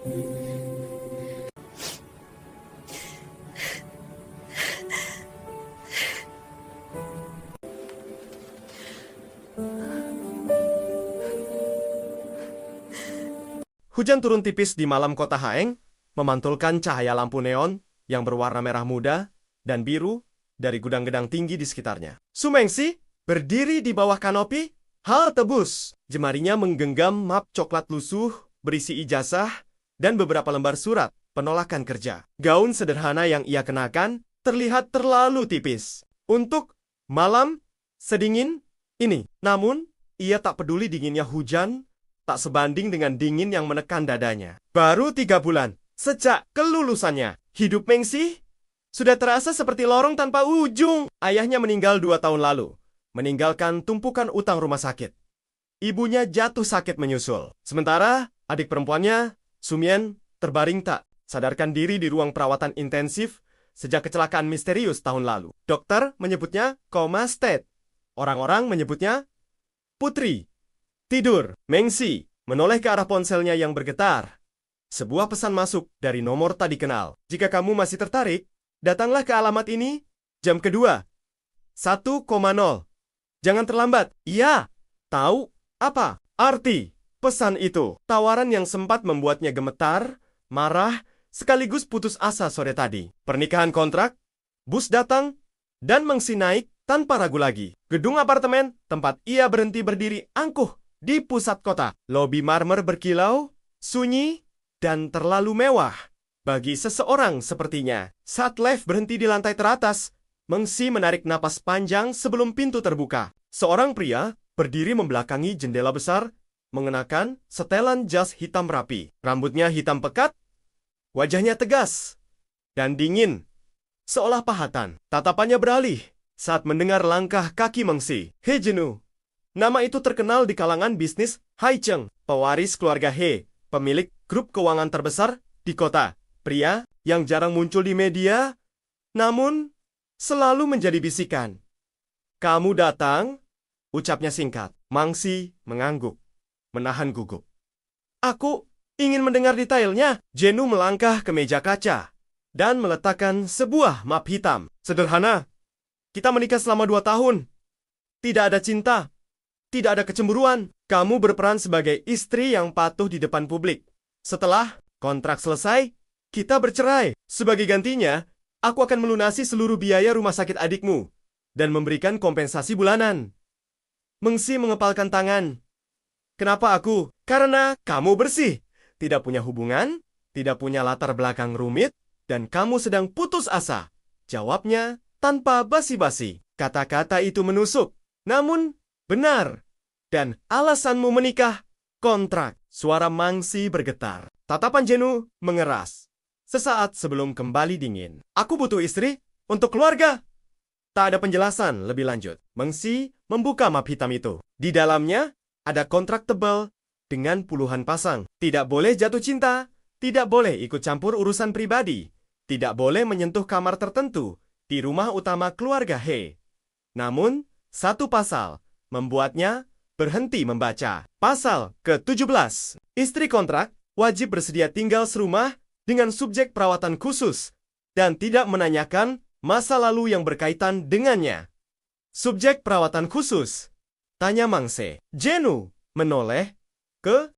Hujan turun tipis di malam kota Haeng, memantulkan cahaya lampu neon yang berwarna merah muda dan biru dari gudang-gedang tinggi di sekitarnya. Sumengsi berdiri di bawah kanopi, hal tebus. Jemarinya menggenggam map coklat lusuh berisi ijazah dan beberapa lembar surat penolakan kerja. Gaun sederhana yang ia kenakan terlihat terlalu tipis untuk malam sedingin ini. Namun, ia tak peduli dinginnya hujan tak sebanding dengan dingin yang menekan dadanya. Baru 3 bulan sejak kelulusannya, hidup Mengsi sudah terasa seperti lorong tanpa ujung. Ayahnya meninggal 2 tahun lalu, meninggalkan tumpukan utang rumah sakit. Ibunya jatuh sakit menyusul. Sementara adik perempuannya, Sumien, terbaring tak sadarkan diri di ruang perawatan intensif sejak kecelakaan misterius tahun lalu. Dokter menyebutnya koma state. Orang-orang menyebutnya putri tidur. Mengsi menoleh ke arah ponselnya yang bergetar. Sebuah pesan masuk dari nomor tak dikenal. Jika kamu masih tertarik, datanglah ke alamat ini jam kedua. 1,0. Jangan terlambat. Iya. Tahu apa arti pesan itu? Tawaran yang sempat membuatnya gemetar, marah, sekaligus putus asa sore tadi. Pernikahan kontrak, bus datang, dan Mengsi naik tanpa ragu lagi. Gedung apartemen tempat ia berhenti berdiri angkuh di pusat kota. Lobi marmer berkilau, sunyi, dan terlalu mewah bagi seseorang sepertinya. Saat lift berhenti di lantai teratas, Mengsi menarik napas panjang sebelum pintu terbuka. Seorang pria berdiri membelakangi jendela besar, mengenakan setelan jas hitam rapi. Rambutnya hitam pekat, wajahnya tegas dan dingin, seolah pahatan. Tatapannya beralih saat mendengar langkah kaki Mengsi. He Jenu. Nama itu terkenal di kalangan bisnis Hai Cheng, pewaris keluarga He, pemilik grup keuangan terbesar di kota. Pria yang jarang muncul di media, namun selalu menjadi bisikan. Kamu datang? Ucapnya singkat. Mangsi mengangguk, menahan gugup. Aku ingin mendengar detailnya. Jenu melangkah ke meja kaca dan meletakkan sebuah map hitam. Sederhana. Kita menikah selama 2 tahun. Tidak ada cinta. Tidak ada kecemburuan. Kamu berperan sebagai istri yang patuh di depan publik. Setelah kontrak selesai, kita bercerai. Sebagai gantinya, aku akan melunasi seluruh biaya rumah sakit adikmu dan memberikan kompensasi bulanan. Mengsi mengepalkan tangan. Kenapa aku? Karena kamu bersih. Tidak punya hubungan, tidak punya latar belakang rumit, dan kamu sedang putus asa. Jawabnya tanpa basi-basi. Kata-kata itu menusuk. Namun, benar. Dan alasanmu menikah, kontrak. Suara Mangsi bergetar. Tatapan Jenu mengeras. Sesaat sebelum kembali dingin. Aku butuh istri untuk keluarga. Tak ada penjelasan lebih lanjut. Mengsi membuka map hitam itu. Di dalamnya ada kontrak tebal dengan puluhan pasang. Tidak boleh jatuh cinta, tidak boleh ikut campur urusan pribadi, tidak boleh menyentuh kamar tertentu di rumah utama keluarga He. Namun, satu pasal membuatnya berhenti membaca. Pasal ke-17. Istri kontrak wajib bersedia tinggal serumah dengan subjek perawatan khusus dan tidak menanyakan masa lalu yang berkaitan dengannya. Subjek perawatan khusus? Tanya Mangse. Jenu menoleh ke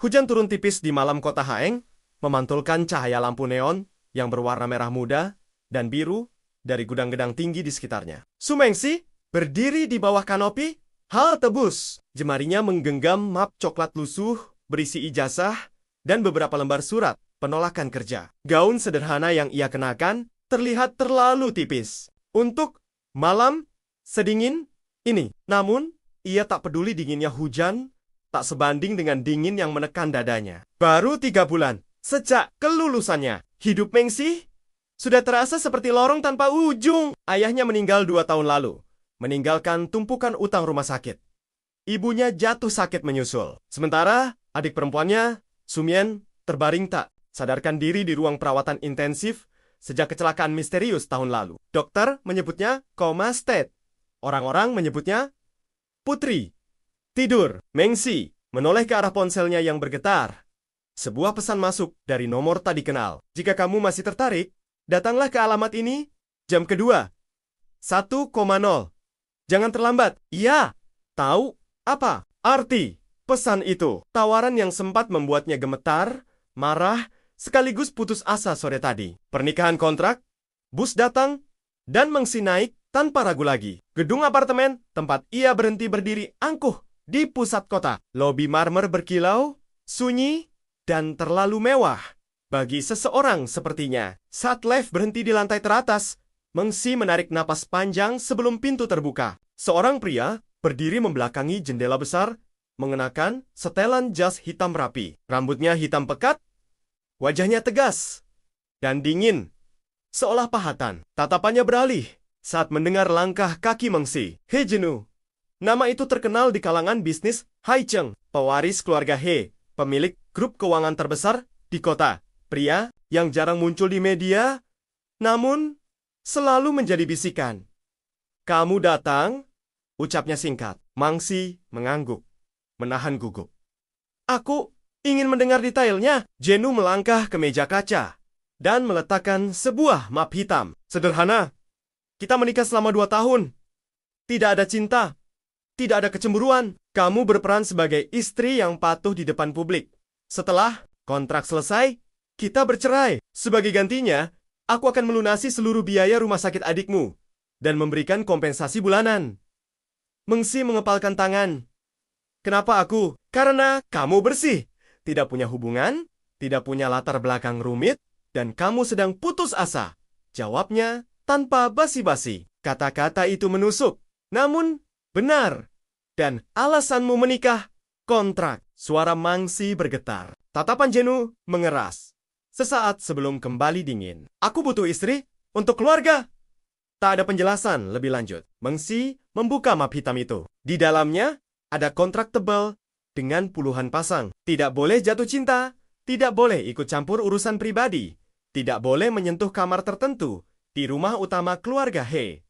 Hujan turun tipis di malam kota Haeng, memantulkan cahaya lampu neon yang berwarna merah muda dan biru dari gudang-gedang tinggi di sekitarnya. Sumengsi berdiri di bawah kanopi, halte bus. Jemarinya menggenggam map coklat lusuh berisi ijazah dan beberapa lembar surat penolakan kerja. Gaun sederhana yang ia kenakan terlihat terlalu tipis untuk malam sedingin ini. Namun, ia tak peduli dinginnya hujan, tak sebanding dengan dingin yang menekan dadanya. Baru 3 bulan sejak kelulusannya, hidup Mengsi sudah terasa seperti lorong tanpa ujung. Ayahnya meninggal 2 tahun lalu, meninggalkan tumpukan utang rumah sakit. Ibunya jatuh sakit menyusul. Sementara adik perempuannya, Sumien, terbaring tak sadarkan diri di ruang perawatan intensif sejak kecelakaan misterius tahun lalu. Dokter menyebutnya koma state. Orang-orang menyebutnya putri tidur. Mengsi menoleh ke arah ponselnya yang bergetar. Sebuah pesan masuk dari nomor tak dikenal. Jika kamu masih tertarik, datanglah ke alamat ini jam kedua. 1,0. Jangan terlambat. Iya. Tahu apa arti pesan itu? Tawaran yang sempat membuatnya gemetar, marah, sekaligus putus asa sore tadi. Pernikahan kontrak, bus datang, dan Mengsi naik tanpa ragu lagi. Gedung apartemen tempat ia berhenti berdiri angkuh di pusat kota. Lobi marmer berkilau, sunyi, dan terlalu mewah bagi seseorang sepertinya. Saat lift berhenti di lantai teratas, Mengsi menarik napas panjang sebelum pintu terbuka. Seorang pria berdiri membelakangi jendela besar, mengenakan setelan jas hitam rapi. Rambutnya hitam pekat, wajahnya tegas dan dingin, seolah pahatan. Tatapannya beralih saat mendengar langkah kaki Mengsi. He Jenu. Nama itu terkenal di kalangan bisnis Hai Cheng, pewaris keluarga He, pemilik grup keuangan terbesar di kota. Pria yang jarang muncul di media, namun selalu menjadi bisikan. Kamu datang? Ucapnya singkat. Mengsi mengangguk, menahan gugup. Aku ingin mendengar detailnya. Jenu melangkah ke meja kaca dan meletakkan sebuah map hitam. Sederhana. Kita menikah selama 2 tahun. Tidak ada cinta. Tidak ada kecemburuan. Kamu berperan sebagai istri yang patuh di depan publik. Setelah kontrak selesai, kita bercerai. Sebagai gantinya, aku akan melunasi seluruh biaya rumah sakit adikmu dan memberikan kompensasi bulanan. Mengsi mengepalkan tangan. Kenapa aku? Karena kamu bersih. Tidak punya hubungan, tidak punya latar belakang rumit, dan kamu sedang putus asa. Jawabnya tanpa basi-basi. Kata-kata itu menusuk. Namun, benar. Dan alasanmu menikah, kontrak. Suara Mengsi bergetar. Tatapan Jenu mengeras. Sesaat sebelum kembali dingin. Aku butuh istri untuk keluarga. Tak ada penjelasan lebih lanjut. Mengsi membuka map hitam itu. Di dalamnya ada kontrak tebal dengan puluhan pasang. Tidak boleh jatuh cinta, tidak boleh ikut campur urusan pribadi, tidak boleh menyentuh kamar tertentu di rumah utama keluarga He.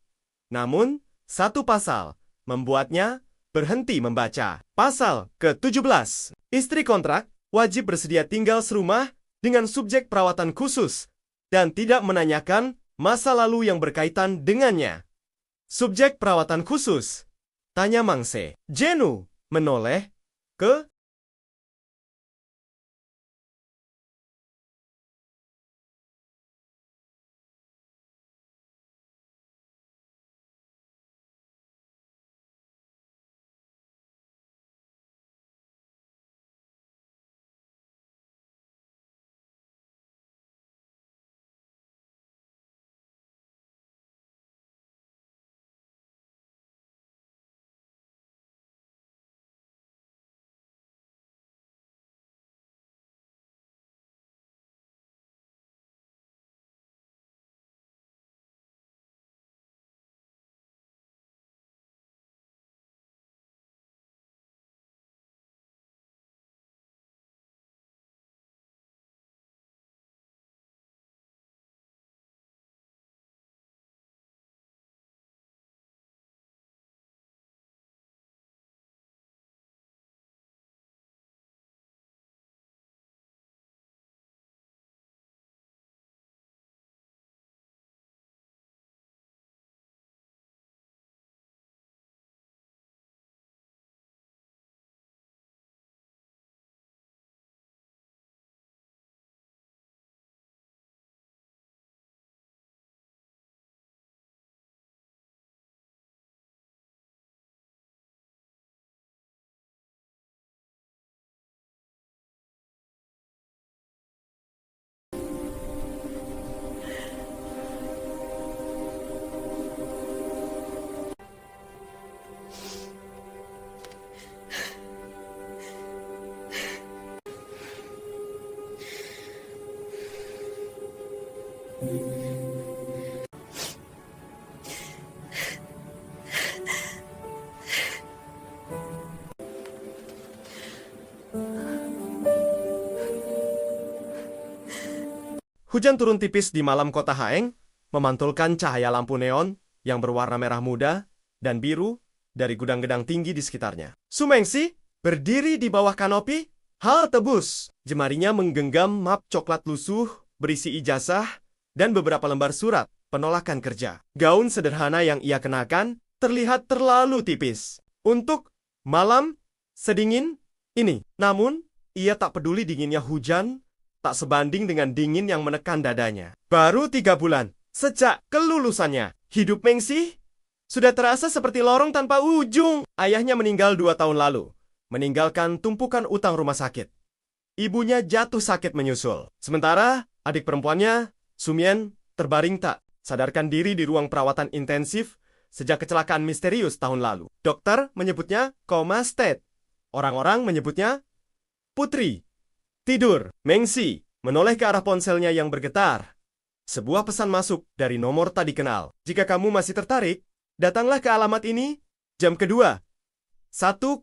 Namun, satu pasal membuatnya berhenti membaca. Pasal ke-17. Istri kontrak wajib bersedia tinggal serumah dengan subjek perawatan khusus dan tidak menanyakan masa lalu yang berkaitan dengannya. Subjek perawatan khusus? Tanya Mangse. Jenu menoleh ke Hujan turun tipis di malam kota Haeng, memantulkan cahaya lampu neon yang berwarna merah muda dan biru dari gudang-gedang tinggi di sekitarnya. Su Mengsi berdiri di bawah kanopi, hal tebus. Jemarinya menggenggam map coklat lusuh berisi ijazah dan beberapa lembar surat penolakan kerja. Gaun sederhana yang ia kenakan terlihat terlalu tipis untuk malam sedingin ini. Namun, ia tak peduli dinginnya hujan tak sebanding dengan dingin yang menekan dadanya. Baru 3 bulan sejak kelulusannya, hidup Mengsi sudah terasa seperti lorong tanpa ujung. Ayahnya meninggal 2 tahun lalu, meninggalkan tumpukan utang rumah sakit. Ibunya jatuh sakit menyusul. Sementara adik perempuannya, Sumien, terbaring tak sadarkan diri di ruang perawatan intensif sejak kecelakaan misterius tahun lalu. Dokter menyebutnya koma state. Orang-orang menyebutnya putri tidur. Mengsi menoleh ke arah ponselnya yang bergetar. Sebuah pesan masuk dari nomor tak dikenal. Jika kamu masih tertarik, datanglah ke alamat ini jam kedua. 1,0.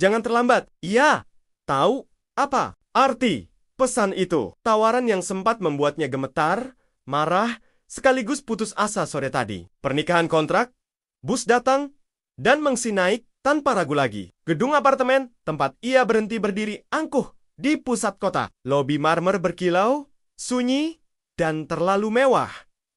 Jangan terlambat. Iya. Tahu apa arti pesan itu? Tawaran yang sempat membuatnya gemetar, marah, sekaligus putus asa sore tadi. Pernikahan kontrak, bus datang, dan Mengsi naik tanpa ragu lagi. Gedung apartemen tempat ia berhenti berdiri angkuh di pusat kota. Lobi marmer berkilau, sunyi, dan terlalu mewah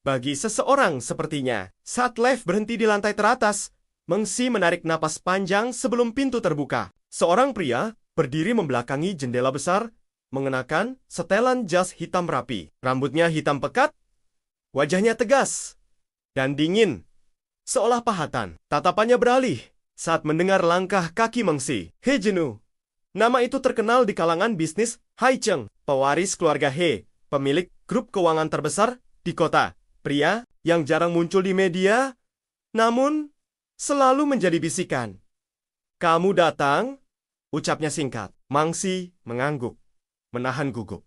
bagi seseorang sepertinya. Saat lift berhenti di lantai teratas, Mengsi menarik napas panjang sebelum pintu terbuka. Seorang pria berdiri membelakangi jendela besar, mengenakan setelan jas hitam rapi. Rambutnya hitam pekat, wajahnya tegas dan dingin, seolah pahatan. Tatapannya beralih saat mendengar langkah kaki Mengsi. He Jenu. Nama itu terkenal di kalangan bisnis Haicheng, pewaris keluarga He, pemilik grup keuangan terbesar di kota. Pria yang jarang muncul di media, namun selalu menjadi bisikan. Kamu datang? Ucapnya singkat. Mengsi mengangguk, menahan gugup.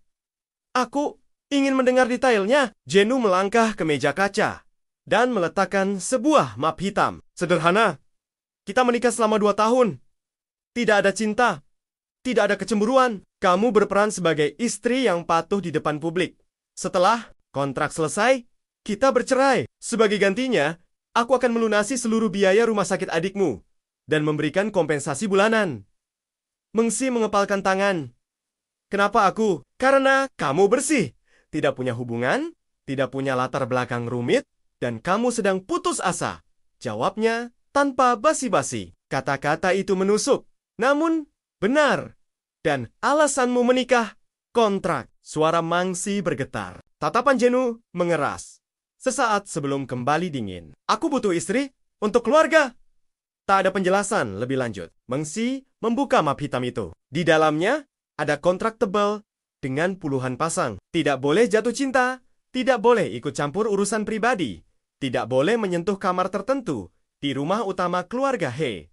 Aku ingin mendengar detailnya. Jenu melangkah ke meja kaca dan meletakkan sebuah map hitam. Sederhana. Kita menikah selama 2 tahun. Tidak ada cinta. Tidak ada kecemburuan. Kamu berperan sebagai istri yang patuh di depan publik. Setelah kontrak selesai, kita bercerai. Sebagai gantinya, aku akan melunasi seluruh biaya rumah sakit adikmu dan memberikan kompensasi bulanan. Mengsi mengepalkan tangan. Kenapa aku? Karena kamu bersih. Tidak punya hubungan, tidak punya latar belakang rumit, dan kamu sedang putus asa. Jawabnya tanpa basi-basi. Kata-kata itu menusuk. Namun, benar. Dan alasanmu menikah, kontrak. Suara Mengsi bergetar. Tatapan Jenu mengeras. Sesaat sebelum kembali dingin. Aku butuh istri untuk keluarga. Tak ada penjelasan lebih lanjut. Mengsi membuka map hitam itu. Di dalamnya ada kontrak tebal dengan puluhan pasang. Tidak boleh jatuh cinta, tidak boleh ikut campur urusan pribadi, tidak boleh menyentuh kamar tertentu di rumah utama keluarga He.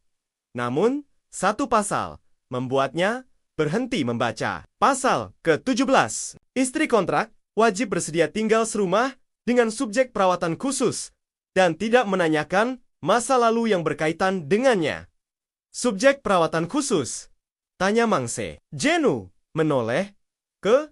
Namun, satu pasal membuatnya berhenti membaca. Pasal ke-17. Istri kontrak wajib bersedia tinggal serumah dengan subjek perawatan khusus dan tidak menanyakan masa lalu yang berkaitan dengannya. Subjek perawatan khusus? Tanya Mangse. Jenu menoleh ke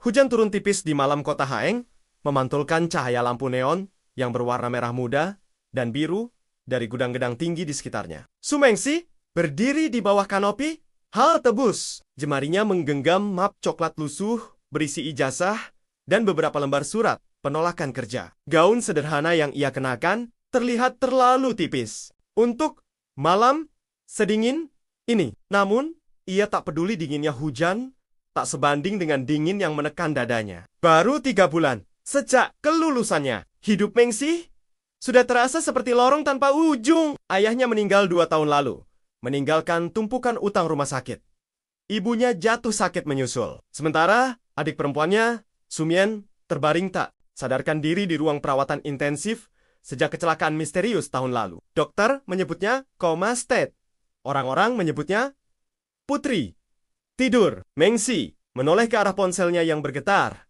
Hujan turun tipis di malam kota Haeng, memantulkan cahaya lampu neon yang berwarna merah muda dan biru dari gudang-gedang tinggi di sekitarnya. Sumengsi berdiri di bawah kanopi, hal tebus. Jemarinya menggenggam map coklat lusuh berisi ijazah dan beberapa lembar surat penolakan kerja. Gaun sederhana yang ia kenakan terlihat terlalu tipis untuk malam sedingin ini. Namun, ia tak peduli dinginnya hujan, tak sebanding dengan dingin yang menekan dadanya. Baru 3 bulan sejak kelulusannya, hidup Mengsi sudah terasa seperti lorong tanpa ujung. Ayahnya meninggal 2 tahun lalu, meninggalkan tumpukan utang rumah sakit. Ibunya jatuh sakit menyusul. Sementara adik perempuannya, Sumien, terbaring tak sadarkan diri di ruang perawatan intensif sejak kecelakaan misterius tahun lalu. Dokter menyebutnya coma state. Orang-orang menyebutnya putri tidur. Mengsi menoleh ke arah ponselnya yang bergetar.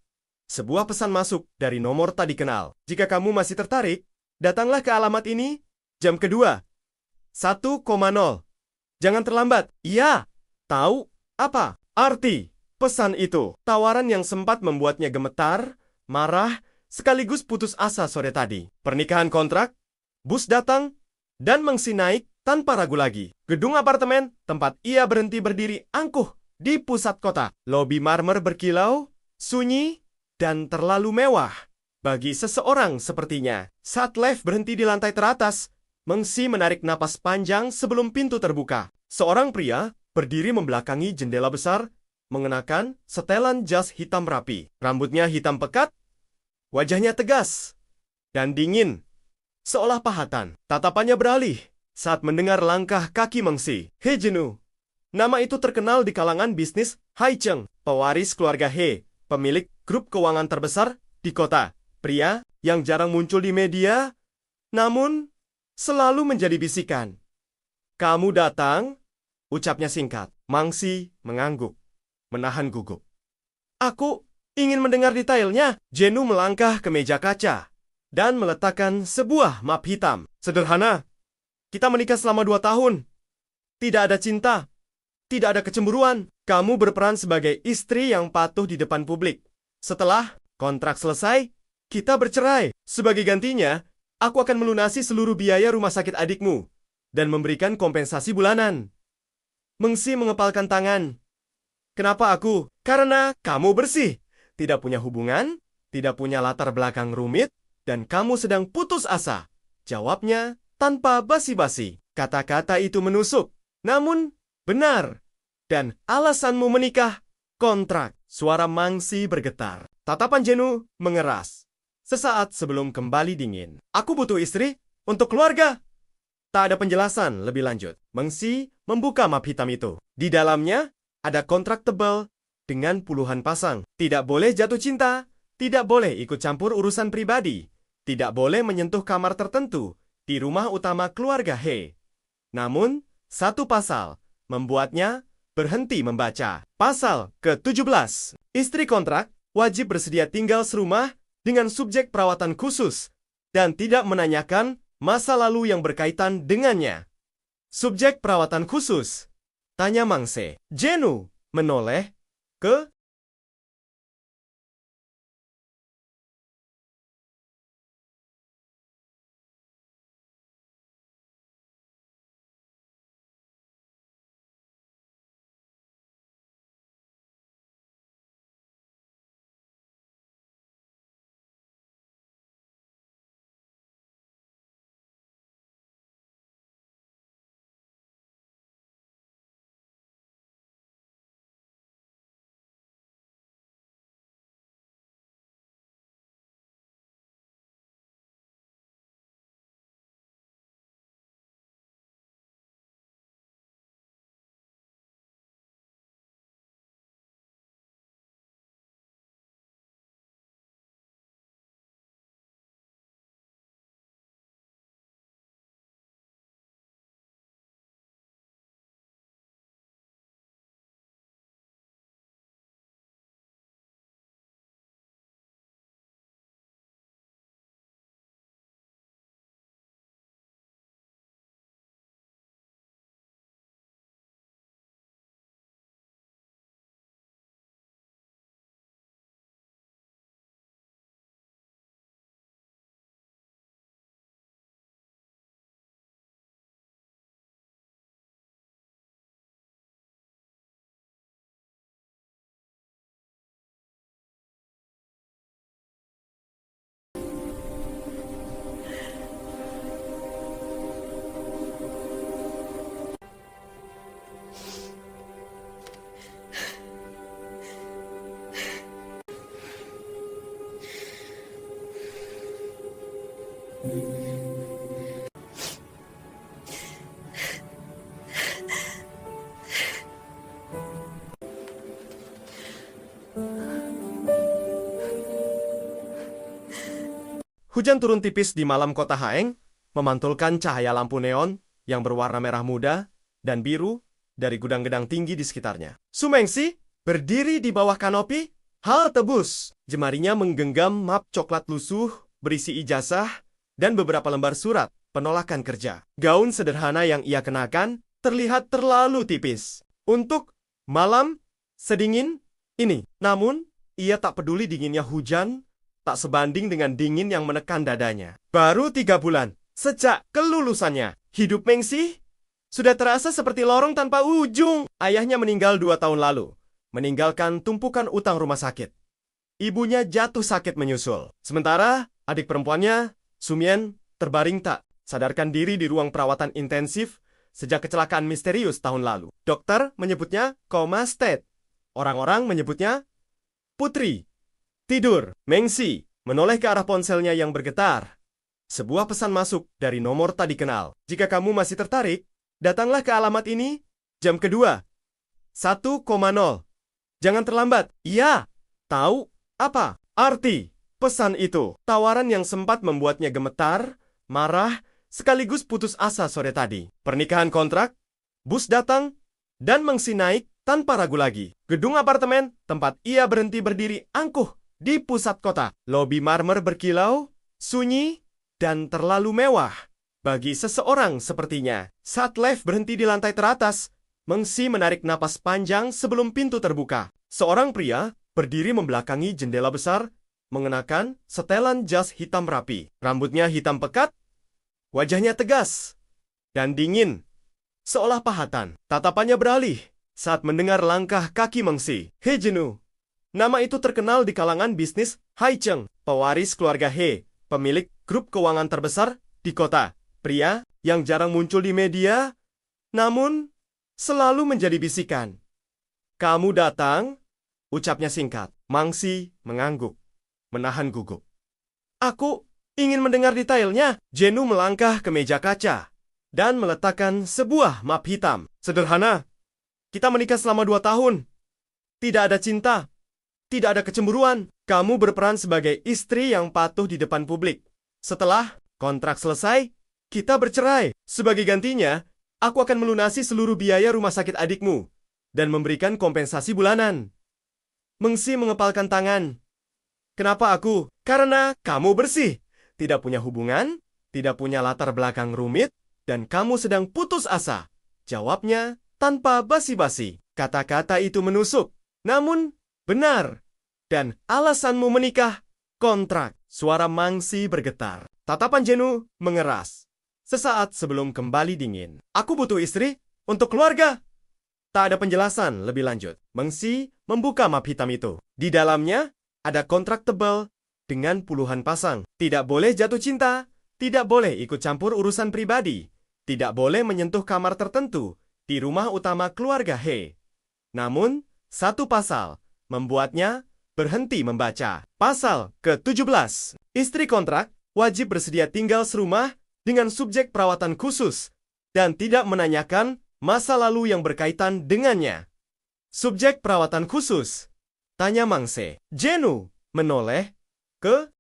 Sebuah pesan masuk dari nomor tak dikenal. Jika kamu masih tertarik, datanglah ke alamat ini jam kedua. 1,0. Jangan terlambat. Iya. Tahu apa arti pesan itu? Tawaran yang sempat membuatnya gemetar, marah, sekaligus putus asa sore tadi. Pernikahan kontrak, bus datang, dan Mengsi naik tanpa ragu lagi. Gedung apartemen tempat ia berhenti berdiri angkuh di pusat kota. Lobi marmer berkilau, sunyi, dan terlalu mewah bagi seseorang sepertinya. Saat lift berhenti di lantai teratas, Mengsi menarik napas panjang sebelum pintu terbuka. Seorang pria berdiri membelakangi jendela besar, mengenakan setelan jas hitam rapi. Rambutnya hitam pekat, wajahnya tegas dan dingin, seolah pahatan. Tatapannya beralih saat mendengar langkah kaki Mengsi. He Jenu. Nama itu terkenal di kalangan bisnis Hai Cheng, pewaris keluarga He, pemilik grup keuangan terbesar di kota. Pria yang jarang muncul di media, namun selalu menjadi bisikan. Kamu datang? Ucapnya singkat. Mengsi mengangguk, menahan gugup. Aku ingin mendengar detailnya. Jenu melangkah ke meja kaca dan meletakkan sebuah map hitam. Sederhana. Kita menikah selama 2 tahun. Tidak ada cinta. Tidak ada kecemburuan. Kamu berperan sebagai istri yang patuh di depan publik. Setelah kontrak selesai, kita bercerai. Sebagai gantinya, aku akan melunasi seluruh biaya rumah sakit adikmu dan memberikan kompensasi bulanan. Mengsi mengepalkan tangan. Kenapa aku? Karena kamu bersih. Tidak punya hubungan, tidak punya latar belakang rumit, dan kamu sedang putus asa. Jawabnya tanpa basi-basi. Kata-kata itu menusuk. Namun, benar. Dan alasanmu menikah, kontrak. Suara Mengsi bergetar. Tatapan Jenu mengeras. Sesaat sebelum kembali dingin. Aku butuh istri untuk keluarga. Tak ada penjelasan lebih lanjut. Mengsi membuka map hitam itu. Di dalamnya ada kontrak tebal dengan puluhan pasang. Tidak boleh jatuh cinta, tidak boleh ikut campur urusan pribadi, tidak boleh menyentuh kamar tertentu di rumah utama keluarga He. Namun, satu pasal membuatnya berhenti membaca. Pasal ke-17. Istri kontrak wajib bersedia tinggal serumah dengan subjek perawatan khusus dan tidak menanyakan masa lalu yang berkaitan dengannya. Subjek perawatan khusus? Tanya Mangse. Jenu menoleh ke Hujan turun tipis di malam kota Haeng, memantulkan cahaya lampu neon yang berwarna merah muda dan biru dari gudang-gedang tinggi di sekitarnya. Sumengsi berdiri di bawah kanopi, halte bus. Jemarinya menggenggam map coklat lusuh berisi ijazah dan beberapa lembar surat penolakan kerja. Gaun sederhana yang ia kenakan terlihat terlalu tipis untuk malam sedingin ini. Namun, ia tak peduli dinginnya hujan tak sebanding dengan dingin yang menekan dadanya. Baru 3 bulan sejak kelulusannya, hidup Mengsi sudah terasa seperti lorong tanpa ujung. Ayahnya meninggal 2 tahun lalu, meninggalkan tumpukan utang rumah sakit. Ibunya jatuh sakit menyusul. Sementara adik perempuannya, Sumien, terbaring tak sadarkan diri di ruang perawatan intensif sejak kecelakaan misterius tahun lalu. Dokter menyebutnya coma state. Orang-orang menyebutnya putri tidur. Mengsi menoleh ke arah ponselnya yang bergetar. Sebuah pesan masuk dari nomor tak dikenal. Jika kamu masih tertarik, datanglah ke alamat ini jam kedua. 1,0. Jangan terlambat. Iya. Tahu apa arti pesan itu? Tawaran yang sempat membuatnya gemetar, marah, sekaligus putus asa sore tadi. Pernikahan kontrak, bus datang, dan Mengsi naik tanpa ragu lagi. Gedung apartemen tempat ia berhenti berdiri angkuh di pusat kota. Lobi marmer berkilau, sunyi, dan terlalu mewah bagi seseorang sepertinya. Saat lift berhenti di lantai teratas, Mengsi menarik napas panjang sebelum pintu terbuka. Seorang pria berdiri membelakangi jendela besar, mengenakan setelan jas hitam rapi. Rambutnya hitam pekat, wajahnya tegas dan dingin, seolah pahatan. Tatapannya beralih saat mendengar langkah kaki Mengsi. He Jenu. Nama itu terkenal di kalangan bisnis Haicheng, pewaris keluarga He, pemilik grup keuangan terbesar di kota. Pria yang jarang muncul di media, namun selalu menjadi bisikan. Kamu datang? Ucapnya singkat. Mangsi mengangguk, menahan gugup. Aku ingin mendengar detailnya. Jenu melangkah ke meja kaca dan meletakkan sebuah map hitam. Sederhana. Kita menikah selama 2 tahun. Tidak ada cinta. Tidak ada kecemburuan. Kamu berperan sebagai istri yang patuh di depan publik. Setelah kontrak selesai, kita bercerai. Sebagai gantinya, aku akan melunasi seluruh biaya rumah sakit adikmu dan memberikan kompensasi bulanan. Mengsi mengepalkan tangan. Kenapa aku? Karena kamu bersih. Tidak punya hubungan, tidak punya latar belakang rumit, dan kamu sedang putus asa. Jawabnya tanpa basi-basi. Kata-kata itu menusuk. Namun, benar. Dan alasanmu menikah, kontrak. Suara Mangsi bergetar. Tatapan Jenu mengeras. Sesaat sebelum kembali dingin. Aku butuh istri untuk keluarga. Tak ada penjelasan lebih lanjut. Mengsi membuka map hitam itu. Di dalamnya ada kontrak tebal dengan puluhan pasang. Tidak boleh jatuh cinta. Tidak boleh ikut campur urusan pribadi. Tidak boleh menyentuh kamar tertentu di rumah utama keluarga He. Namun, satu pasal membuatnya berhenti membaca. Pasal ke-17. Istri kontrak wajib bersedia tinggal serumah dengan subjek perawatan khusus dan tidak menanyakan masa lalu yang berkaitan dengannya. Subjek perawatan khusus? Tanya Mangse. Jenu menoleh ke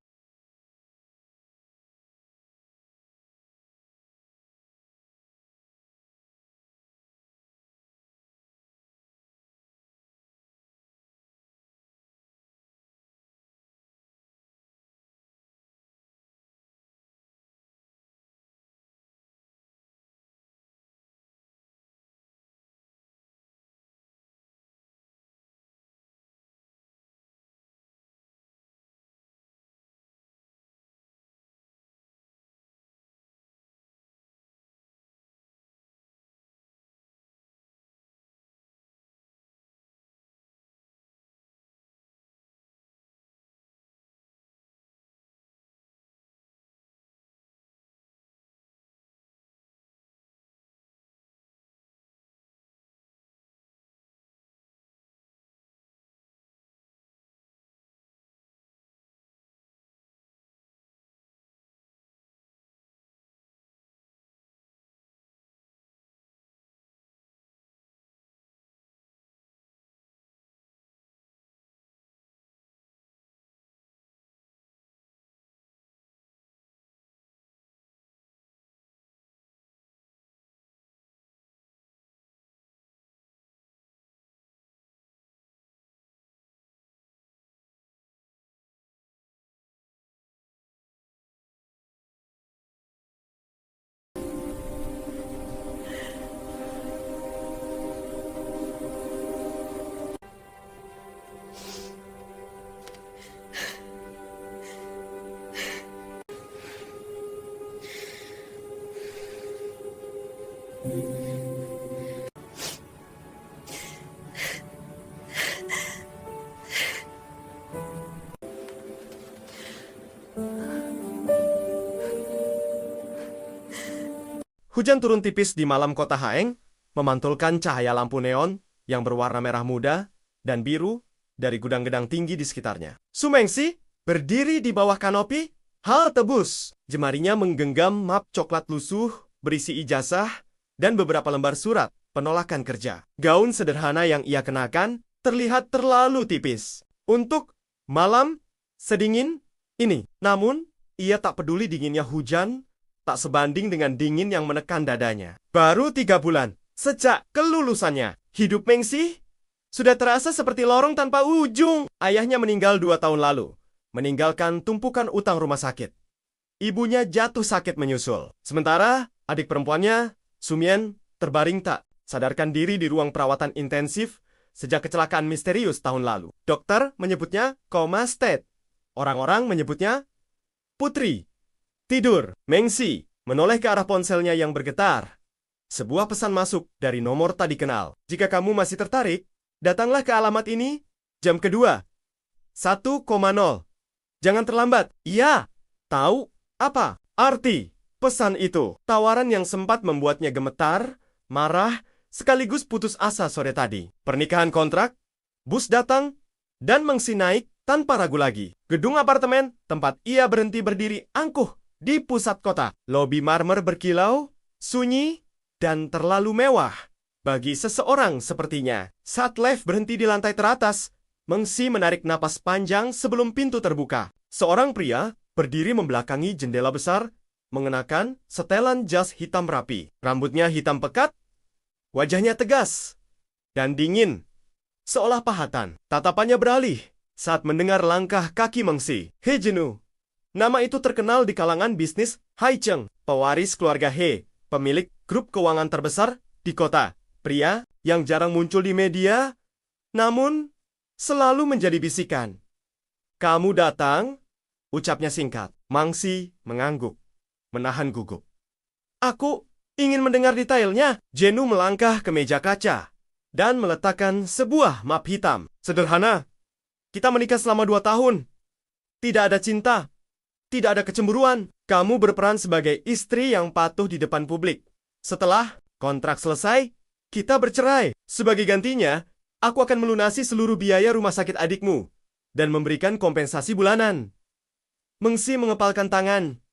Hujan turun tipis di malam kota Haeng, memantulkan cahaya lampu neon yang berwarna merah muda dan biru dari gudang-gedang tinggi di sekitarnya. Sumengsi berdiri di bawah kanopi, hal tebus. Jemarinya menggenggam map coklat lusuh berisi ijazah dan beberapa lembar surat penolakan kerja. Gaun sederhana yang ia kenakan terlihat terlalu tipis untuk malam sedingin ini. Namun, ia tak peduli dinginnya hujan, tak sebanding dengan dingin yang menekan dadanya. Baru 3 bulan sejak kelulusannya, hidup Mengsi sudah terasa seperti lorong tanpa ujung. Ayahnya meninggal 2 tahun lalu, meninggalkan tumpukan utang rumah sakit. Ibunya jatuh sakit menyusul. Sementara adik perempuannya, Sumien, terbaring tak sadarkan diri di ruang perawatan intensif sejak kecelakaan misterius tahun lalu. Dokter menyebutnya coma state. Orang-orang menyebutnya putri tidur. Mengsi menoleh ke arah ponselnya yang bergetar. Sebuah pesan masuk dari nomor tak dikenal. Jika kamu masih tertarik, datanglah ke alamat ini jam kedua. 1,0. Jangan terlambat. Iya. Tahu apa arti pesan itu? Tawaran yang sempat membuatnya gemetar, marah, sekaligus putus asa sore tadi. Pernikahan kontrak, bus datang, dan Mengsi naik tanpa ragu lagi. Gedung apartemen tempat ia berhenti berdiri angkuh di pusat kota. Lobi marmer berkilau, sunyi, dan terlalu mewah bagi seseorang sepertinya. Saat lift berhenti di lantai teratas, Mengsi menarik napas panjang sebelum pintu terbuka. Seorang pria berdiri membelakangi jendela besar, mengenakan setelan jas hitam rapi. Rambutnya hitam pekat, wajahnya tegas dan dingin, seolah pahatan. Tatapannya beralih saat mendengar langkah kaki Mengsi. He Jenu. Nama itu terkenal di kalangan bisnis Hai Cheng, pewaris keluarga He, pemilik grup keuangan terbesar di kota. Pria yang jarang muncul di media, namun selalu menjadi bisikan. Kamu datang? Ucapnya singkat. Mengsi mengangguk, menahan gugup. Aku ingin mendengar detailnya. Jenu melangkah ke meja kaca dan meletakkan sebuah map hitam. Sederhana. Kita menikah selama 2 tahun. Tidak ada cinta. Tidak ada kecemburuan. Kamu berperan sebagai istri yang patuh di depan publik. Setelah kontrak selesai, kita bercerai. Sebagai gantinya, aku akan melunasi seluruh biaya rumah sakit adikmu dan memberikan kompensasi bulanan. Mengsi mengepalkan tangan.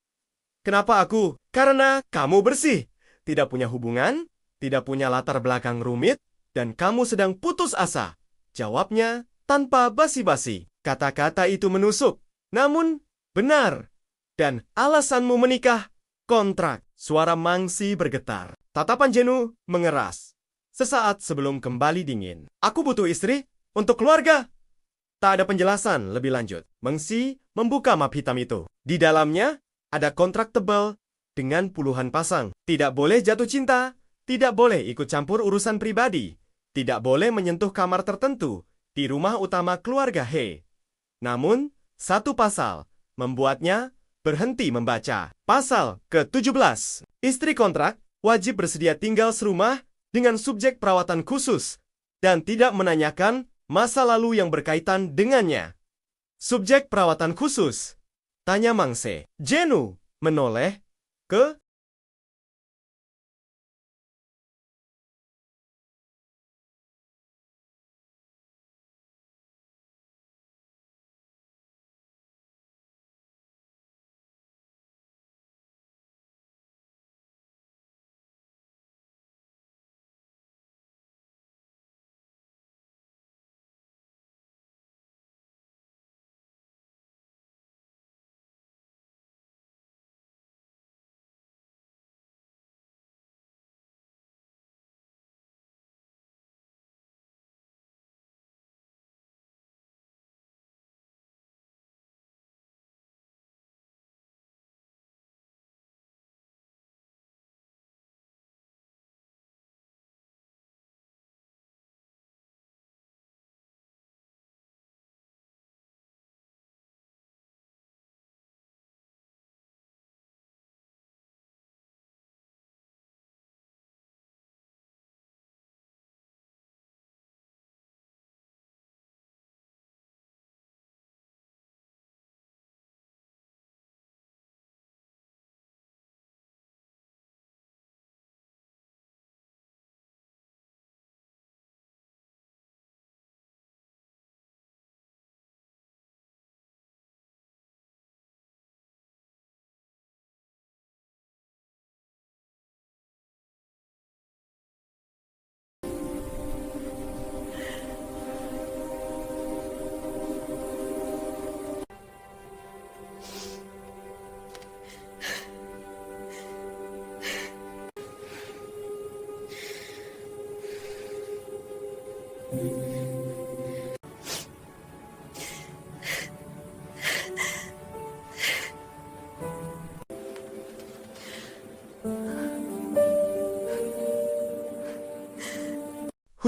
Kenapa aku? Karena kamu bersih. Tidak punya hubungan, tidak punya latar belakang rumit, dan kamu sedang putus asa. Jawabnya tanpa basi-basi. Kata-kata itu menusuk. Namun, benar. Dan alasanmu menikah, kontrak. Suara Mengsi bergetar. Tatapan Jenu mengeras. Sesaat sebelum kembali dingin. Aku butuh istri untuk keluarga. Tak ada penjelasan lebih lanjut. Mengsi membuka map hitam itu. Di dalamnya ada kontrak tebal dengan puluhan pasang. Tidak boleh jatuh cinta, tidak boleh ikut campur urusan pribadi, tidak boleh menyentuh kamar tertentu di rumah utama keluarga He. Namun, satu pasal membuatnya berhenti membaca. Pasal ke-17. Istri kontrak wajib bersedia tinggal serumah dengan subjek perawatan khusus dan tidak menanyakan masa lalu yang berkaitan dengannya. Subjek perawatan khusus? Tanya Mangse. Jenu menoleh ke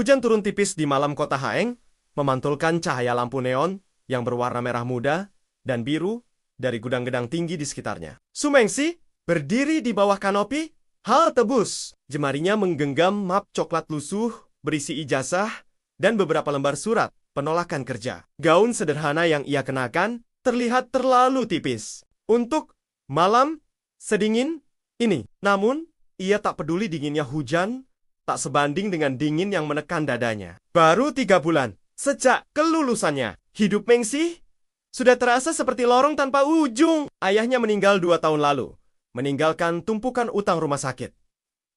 Hujan turun tipis di malam kota Haeng, memantulkan cahaya lampu neon yang berwarna merah muda dan biru dari gudang-gedang tinggi di sekitarnya. Sumengsi berdiri di bawah kanopi, halte bus. Jemarinya menggenggam map coklat lusuh berisi ijazah dan beberapa lembar surat penolakan kerja. Gaun sederhana yang ia kenakan terlihat terlalu tipis untuk malam sedingin ini. Namun, ia tak peduli dinginnya hujan, tak sebanding dengan dingin yang menekan dadanya. Baru 3 bulan sejak kelulusannya, hidup Mengsi sudah terasa seperti lorong tanpa ujung. Ayahnya meninggal 2 tahun lalu, meninggalkan tumpukan utang rumah sakit.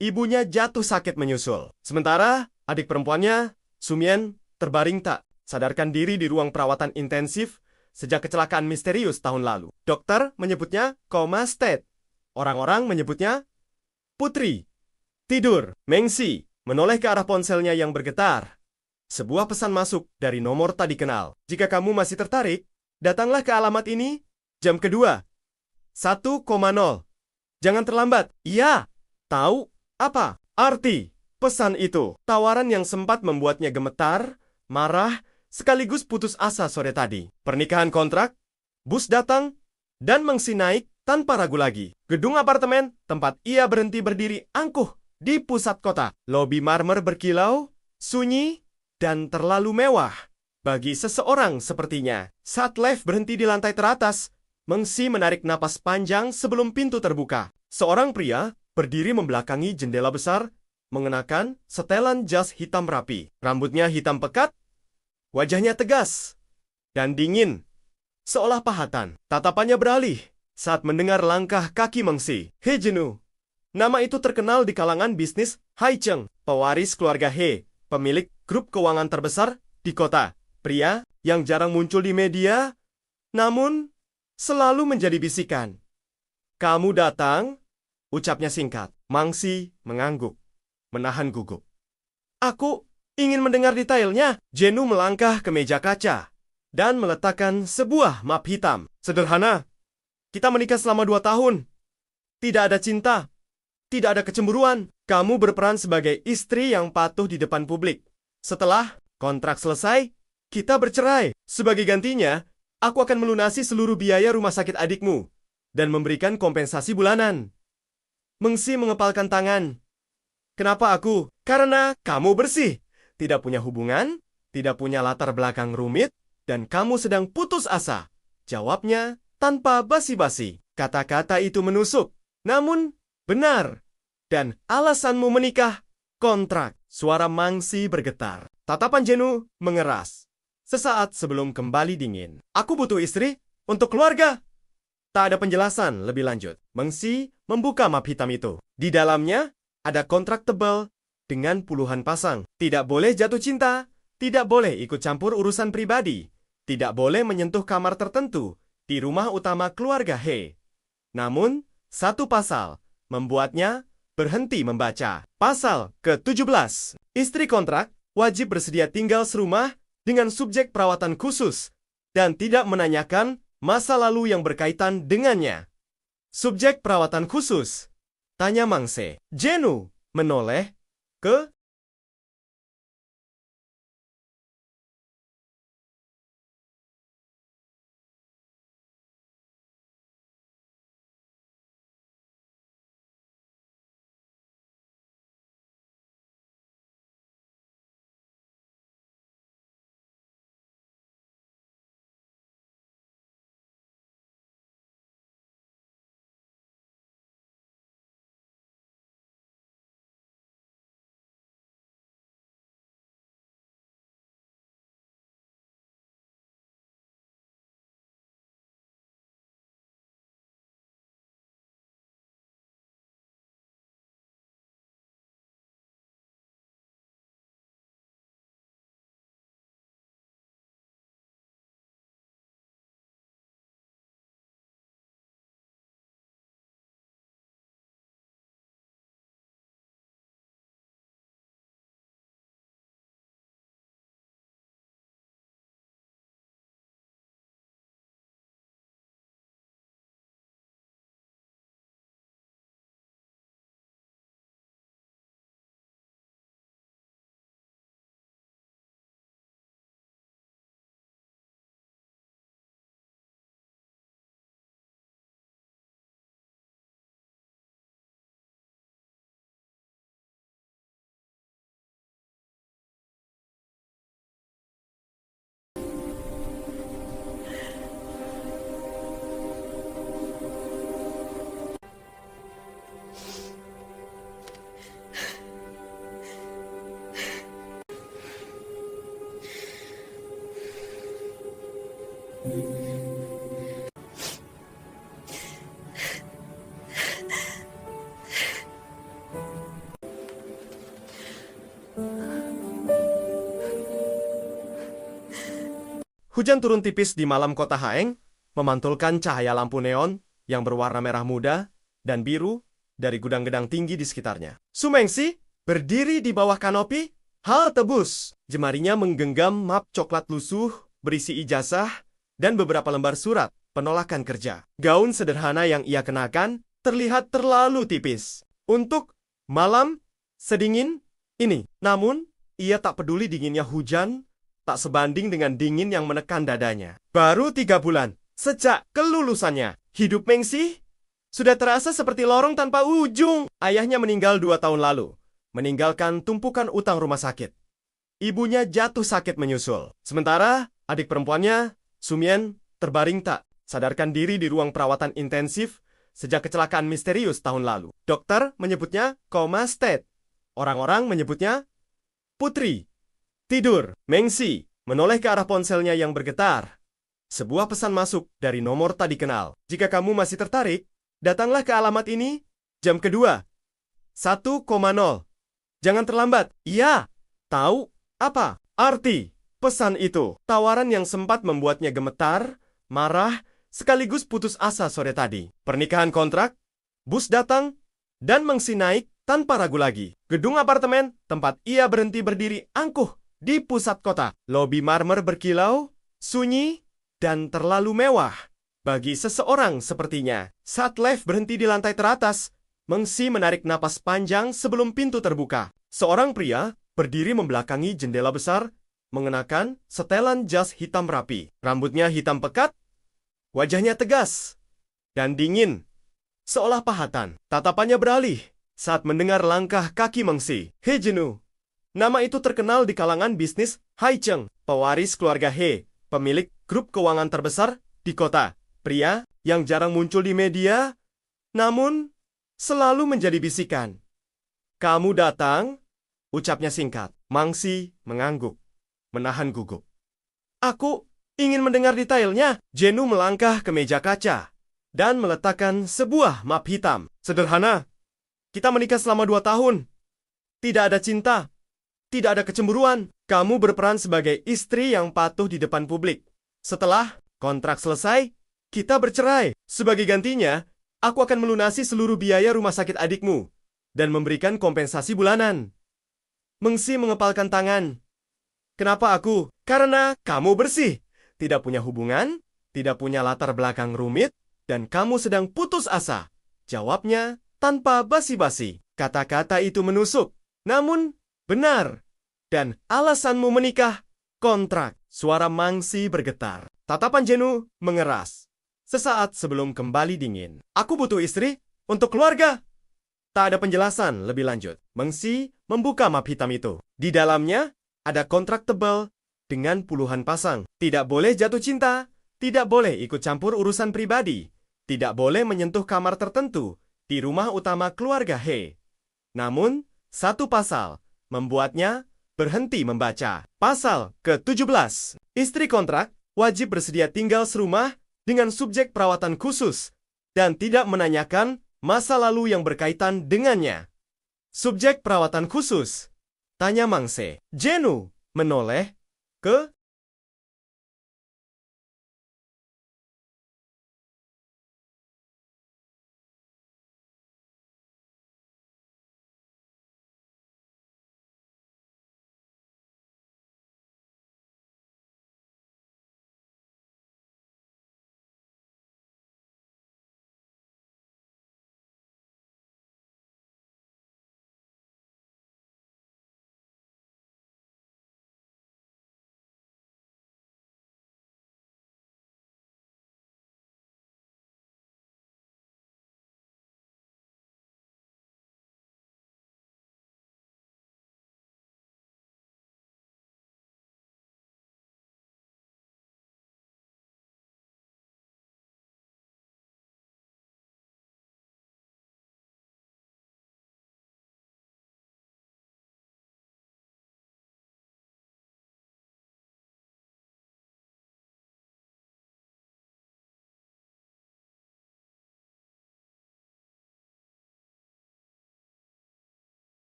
Ibunya jatuh sakit menyusul. Sementara adik perempuannya, Sumien, terbaring tak sadarkan diri di ruang perawatan intensif sejak kecelakaan misterius tahun lalu. Dokter menyebutnya coma state. Orang-orang menyebutnya Putri. Tidur. Mengsi menoleh ke arah ponselnya yang bergetar. Sebuah pesan masuk dari nomor tak dikenal. Jika kamu masih tertarik, datanglah ke alamat ini jam kedua. 1,0. Jangan terlambat. Iya. Tahu apa arti pesan itu? Tawaran yang sempat membuatnya gemetar, marah, sekaligus putus asa sore tadi. Pernikahan kontrak, bus datang, dan Mengsi naik tanpa ragu lagi. Gedung apartemen tempat ia berhenti berdiri angkuh di pusat kota. Lobi marmer berkilau, sunyi, dan terlalu mewah bagi seseorang sepertinya. Saat lift berhenti di lantai teratas, Mengsi menarik napas panjang sebelum pintu terbuka. Seorang pria berdiri membelakangi jendela besar, mengenakan setelan jas hitam rapi. Rambutnya hitam pekat, wajahnya tegas dan dingin, seolah pahatan. Tatapannya beralih saat mendengar langkah kaki Mengsi. He Jenu. Nama itu terkenal di kalangan bisnis Hai Cheng, pewaris keluarga He, pemilik grup keuangan terbesar di kota. Pria yang jarang muncul di media, namun selalu menjadi bisikan. Kamu datang? Ucapnya singkat. Mengsi mengangguk, menahan gugup. Aku ingin mendengar detailnya. Jenu melangkah ke meja kaca dan meletakkan sebuah map hitam. Sederhana. Kita menikah selama 2 tahun. Tidak ada cinta. Tidak ada kecemburuan. Kamu berperan sebagai istri yang patuh di depan publik. Setelah kontrak selesai, kita bercerai. Sebagai gantinya, aku akan melunasi seluruh biaya rumah sakit adikmu dan memberikan kompensasi bulanan. Mengsi mengepalkan tangan. Kenapa aku? Karena kamu bersih. Tidak punya hubungan, tidak punya latar belakang rumit, dan kamu sedang putus asa. Jawabnya tanpa basi-basi. Kata-kata itu menusuk. Namun, benar. Dan alasanmu menikah, kontrak. Suara Mengsi bergetar. Tatapan Jenu mengeras. Sesaat sebelum kembali dingin. Aku butuh istri untuk keluarga. Tak ada penjelasan lebih lanjut. Mengsi membuka map hitam itu. Di dalamnya ada kontrak tebal dengan puluhan pasang. Tidak boleh jatuh cinta, tidak boleh ikut campur urusan pribadi, tidak boleh menyentuh kamar tertentu di rumah utama keluarga He. Namun, satu pasal membuatnya berhenti membaca. Pasal ke-17. Istri kontrak wajib bersedia tinggal serumah dengan subjek perawatan khusus dan tidak menanyakan masa lalu yang berkaitan dengannya. Subjek perawatan khusus? Tanya Mangse. Jenu menoleh ke Hujan turun tipis di malam kota Haeng, memantulkan cahaya lampu neon yang berwarna merah muda dan biru dari gudang-gedang tinggi di sekitarnya. Sumengsi berdiri di bawah kanopi, halte bus. Jemarinya menggenggam map coklat lusuh berisi ijazah dan beberapa lembar surat penolakan kerja. Gaun sederhana yang ia kenakan terlihat terlalu tipis untuk malam sedingin ini. Namun, ia tak peduli dinginnya hujan, tak sebanding dengan dingin yang menekan dadanya. Baru 3 bulan sejak kelulusannya, hidup Mengsi sudah terasa seperti lorong tanpa ujung. Ayahnya meninggal 2 tahun lalu, meninggalkan tumpukan utang rumah sakit. Ibunya jatuh sakit menyusul. Sementara adik perempuannya, Sumien, terbaring tak sadarkan diri di ruang perawatan intensif sejak kecelakaan misterius tahun lalu. Dokter menyebutnya coma state. Orang-orang menyebutnya Putri. Tidur. Mengsi menoleh ke arah ponselnya yang bergetar. Sebuah pesan masuk dari nomor tak dikenal. Jika kamu masih tertarik, datanglah ke alamat ini jam kedua. 1,0. Jangan terlambat. Iya. Tahu apa arti pesan itu? Tawaran yang sempat membuatnya gemetar, marah, sekaligus putus asa sore tadi. Pernikahan kontrak, bus datang, dan Mengsi naik tanpa ragu lagi. Gedung apartemen tempat ia berhenti berdiri angkuh di pusat kota. Lobi marmer berkilau, sunyi, dan terlalu mewah bagi seseorang sepertinya. Saat lift berhenti di lantai teratas, Mengsi menarik napas panjang sebelum pintu terbuka. Seorang pria berdiri membelakangi jendela besar, mengenakan setelan jas hitam rapi. Rambutnya hitam pekat, wajahnya tegas dan dingin, seolah pahatan. Tatapannya beralih saat mendengar langkah kaki Mengsi. He Jenu. Nama itu terkenal di kalangan bisnis Hai Cheng, pewaris keluarga He, pemilik grup keuangan terbesar di kota. Pria yang jarang muncul di media, namun selalu menjadi bisikan. Kamu datang? Ucapnya singkat. Mengsi mengangguk, menahan gugup. Aku ingin mendengar detailnya. Jenu melangkah ke meja kaca dan meletakkan sebuah map hitam. Sederhana. Kita menikah selama 2 tahun. Tidak ada cinta. Tidak ada kecemburuan. Kamu berperan sebagai istri yang patuh di depan publik. Setelah kontrak selesai, kita bercerai. Sebagai gantinya, aku akan melunasi seluruh biaya rumah sakit adikmu dan memberikan kompensasi bulanan. Mengsi mengepalkan tangan. Kenapa aku? Karena kamu bersih. Tidak punya hubungan, tidak punya latar belakang rumit, dan kamu sedang putus asa. Jawabnya tanpa basi-basi. Kata-kata itu menusuk, namun benar. Dan alasanmu menikah, kontrak. Suara Mengsi bergetar. Tatapan Jenu mengeras. Sesaat sebelum kembali dingin. Aku butuh istri untuk keluarga. Tak ada penjelasan lebih lanjut. Mengsi membuka map hitam itu. Di dalamnya ada kontrak tebal dengan puluhan pasang. Tidak boleh jatuh cinta, tidak boleh ikut campur urusan pribadi, tidak boleh menyentuh kamar tertentu di rumah utama keluarga He. Namun, satu pasal membuatnya berhenti membaca. Pasal ke-17. Istri kontrak wajib bersedia tinggal serumah dengan subjek perawatan khusus dan tidak menanyakan masa lalu yang berkaitan dengannya. Subjek perawatan khusus? Tanya Mangse. Jenu menoleh ke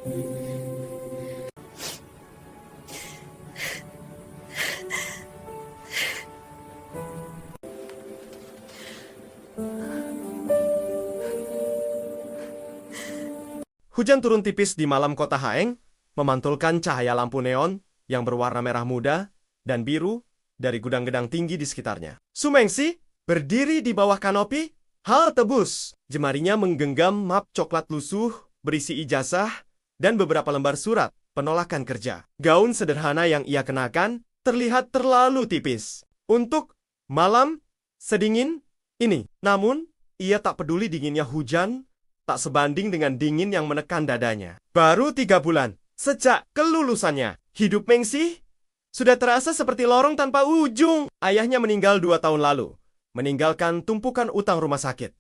Hujan turun tipis di malam kota Haeng, memantulkan cahaya lampu neon yang berwarna merah muda dan biru dari gudang-gedang tinggi di sekitarnya. Sumengsi berdiri di bawah kanopi, halte bus. Jemarinya menggenggam map coklat lusuh berisi ijazah dan beberapa lembar surat penolakan kerja. Gaun sederhana yang ia kenakan terlihat terlalu tipis untuk malam sedingin ini. Namun, ia tak peduli dinginnya hujan, tak sebanding dengan dingin yang menekan dadanya. Baru 3 bulan sejak kelulusannya, hidup Mengsi sudah terasa seperti lorong tanpa ujung. Ayahnya meninggal 2 tahun lalu, meninggalkan tumpukan utang rumah sakit.